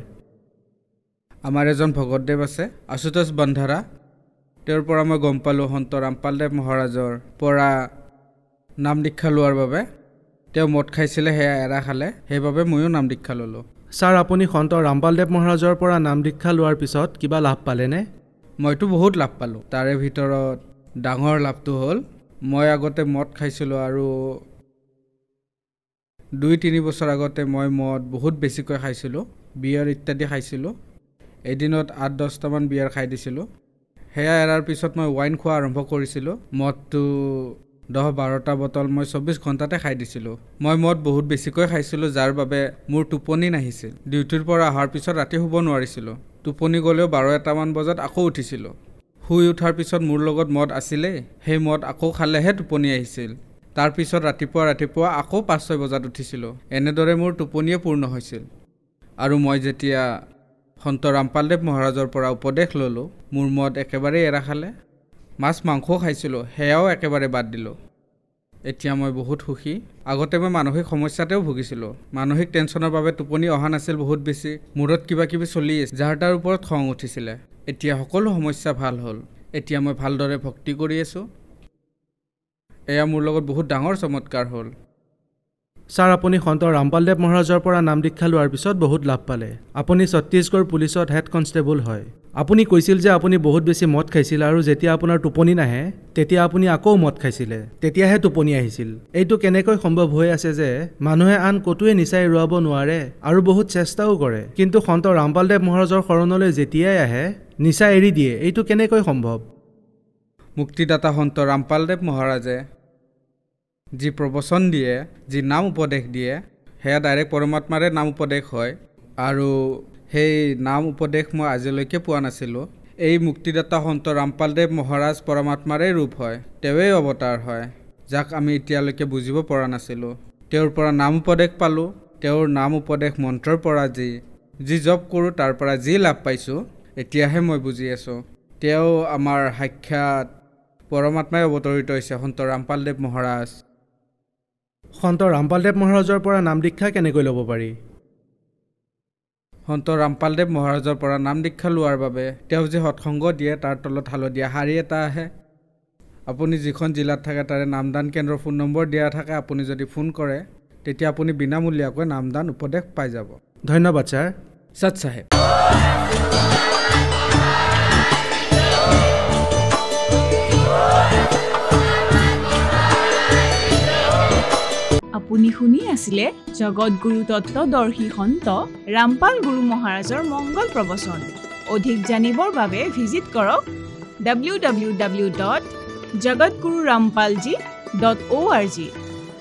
আমাৰ এজন ভগতদেৱ আছে আশুতোষ বন্ধাৰা, তেওঁৰ পৰা মই গম পালোঁ সন্ত ৰামপালদেৱ মহাৰাজৰ পৰা নাম দীক্ষা লোৱাৰ বাবে। তেওঁ মদ খাইছিলে, সেয়া এৰা খালে, সেইবাবে ময়ো নাম দীক্ষা ল'লোঁ। ছাৰ, আপুনি সন্ত ৰামপালদেৱ মহাৰাজৰ পৰা নাম দীক্ষা লোৱাৰ পিছত কিবা লাভ পালেনে? মইতো বহুত লাভ পালোঁ। তাৰে ভিতৰত ডাঙৰ লাভটো হ'ল মই আগতে মদ খাইছিলোঁ আৰু 2-3 বছৰ আগতে মই মদ বহুত বেছিকৈ খাইছিলোঁ, বিয়াৰ ইত্যাদি খাইছিলোঁ। এদিনত 8-10টামান বিয়াৰ খাই দিছিলোঁ। সেয়া এৰাৰ পিছত মই ৱাইন খোৱা আৰম্ভ কৰিছিলোঁ। মদটো 10-12টা বটল মই 24 ঘণ্টাতে খাই দিছিলোঁ। মই মদ বহুত বেছিকৈ খাইছিলোঁ, যাৰ বাবে মোৰ টোপনি নাহিছিল। ডিউটিৰ পৰা অহাৰ পিছত ৰাতি শুব নোৱাৰিছিলোঁ। টোপনি গ'লেও 12-1টামান বজাত আকৌ উঠিছিলোঁ। শুই উঠাৰ পিছত মোৰ লগত মদ আছিলেই, সেই মদ আকৌ খালেহে টোপনি আহিছিল। তাৰপিছত ৰাতিপুৱা আকৌ 5-6 বজাত উঠিছিলোঁ। এনেদৰে মোৰ টোপনিয়ে পূৰ্ণ হৈছিল। আৰু মই যেতিয়া সন্ত ৰামপালদেৱ মহাৰাজৰ পৰা উপদেশ ল'লোঁ, মোৰ মদ একেবাৰেই এৰা খালে। মাছ মাংসও খাইছিলোঁ, সেয়াও একেবাৰে বাদ দিলোঁ। এতিয়া মই বহুত সুখী। আগতে মই মানসিক সমস্যাতেও ভুগিছিলোঁ। মানসিক টেনশ্যনৰ বাবে টোপনি অহা নাছিল বহুত বেছি, মূৰত কিবা কিবি চলি আছে, যাৰ তাৰ ওপৰত খং উঠিছিলে। এতিয়া সকলো সমস্যা ভাল হ'ল। এতিয়া মই ভালদৰে ভক্তি কৰি আছোঁ। এয়া মোৰ লগত বহুত ডাঙৰ চমৎকাৰ হ'ল। ছাৰ, আপুনি সন্ত ৰামপালদেৱ মহাৰাজৰ পৰা নাম দীক্ষা লোৱাৰ পিছত বহুত লাভ পালে। আপুনি ছত্তীশগড় পুলিচত হেড কনষ্টেবল হয়। আপুনি কৈছিল যে আপুনি বহুত বেছি মদ খাইছিল আৰু যেতিয়া আপোনাৰ টোপনি নাহে তেতিয়া আপুনি আকৌ মদ খাইছিলে, তেতিয়াহে টোপনি আহিছিল। এইটো কেনেকৈ সম্ভৱ হৈ আছে যে মানুহে আন ক'তোৱে নিচাই এৰুৱাব নোৱাৰে আৰু বহুত চেষ্টাও কৰে, কিন্তু সন্ত ৰামপালদেৱ মহাৰাজৰ শৰণলৈ যেতিয়াই আহে নিচা এৰি দিয়ে? এইটো কেনেকৈ সম্ভৱ? মুক্তিদাতা সন্ত ৰামপালদেৱ মহাৰাজে যি প্ৰবচন দিয়ে, যি নাম উপদেশ দিয়ে, সেয়া ডাইৰেক্ট পৰমাত্মাৰে নাম উপদেশ হয়। আৰু সেই নাম উপদেশ মই আজিলৈকে পোৱা নাছিলোঁ। এই মুক্তিদাতা সন্ত ৰামপালদেৱ মহাৰাজ পৰমাত্মাৰে ৰূপ হয়, তেওঁৱেই অৱতাৰ হয়, যাক আমি এতিয়ালৈকে বুজিব পৰা নাছিলোঁ। তেওঁৰ পৰা নাম উপদেশ পালোঁ। তেওঁৰ নাম উপদেশ মন্ত্ৰৰ পৰা যি জপ কৰোঁ তাৰ পৰা যি লাভ পাইছোঁ, এতিয়াহে মই বুজি আছোঁ। তেওঁ আমাৰ সাক্ষাৎ পৰমাত্মাই অৱতৰিত হৈছে সন্ত ৰামপালদেৱ মহাৰাজ। সন্ত ৰামপালদেৱ মহাৰাজৰ পৰা নাম দীক্ষা কেনেকৈ ল'ব পাৰি? সন্ত ৰামপালদেৱ মহাৰাজৰ পৰা নাম দীক্ষা লোৱাৰ বাবে তেওঁ যি সৎসংগ দিয়ে তাৰ তলত হালধীয়া শাৰী এটা আহে। আপুনি যিখন জিলাত থাকে তাৰে নামদান কেন্দ্ৰৰ ফোন নম্বৰ দিয়া থাকে। আপুনি যদি ফোন কৰে তেতিয়া আপুনি বিনামূলীয়াকৈ নামদান উপদেশ পাই যাব। ধন্যবাদ ছাৰ। সৎ চাহেব। আপুনি শুনি আছিলে জগতগুৰু তত্ত্বদৰ্শী সন্ত ৰামপাল গুৰু মহাৰাজৰ মংগল প্ৰবচন। অধিক জানিবৰ বাবে ভিজিট কৰক www.jagatgururampalji.org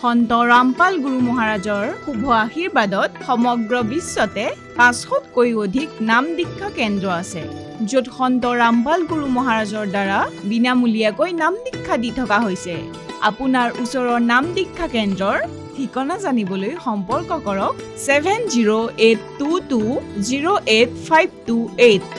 সন্ত ৰামপাল গুৰু মহাৰাজৰ শুভ আশীৰ্বাদত সমগ্ৰ বিশ্বতে 500তকৈ অধিক নাম দীক্ষা কেন্দ্ৰ আছে য'ত সন্ত ৰামপাল গুৰু মহাৰাজৰ দ্বাৰা বিনামূলীয়াকৈ নাম দীক্ষা দি থকা হৈছে আপোনাৰ ওচৰৰ নাম দীক্ষা কেন্দ্ৰৰ ঠিকনা জানিবলৈ সম্পৰ্ক কৰক 7082208528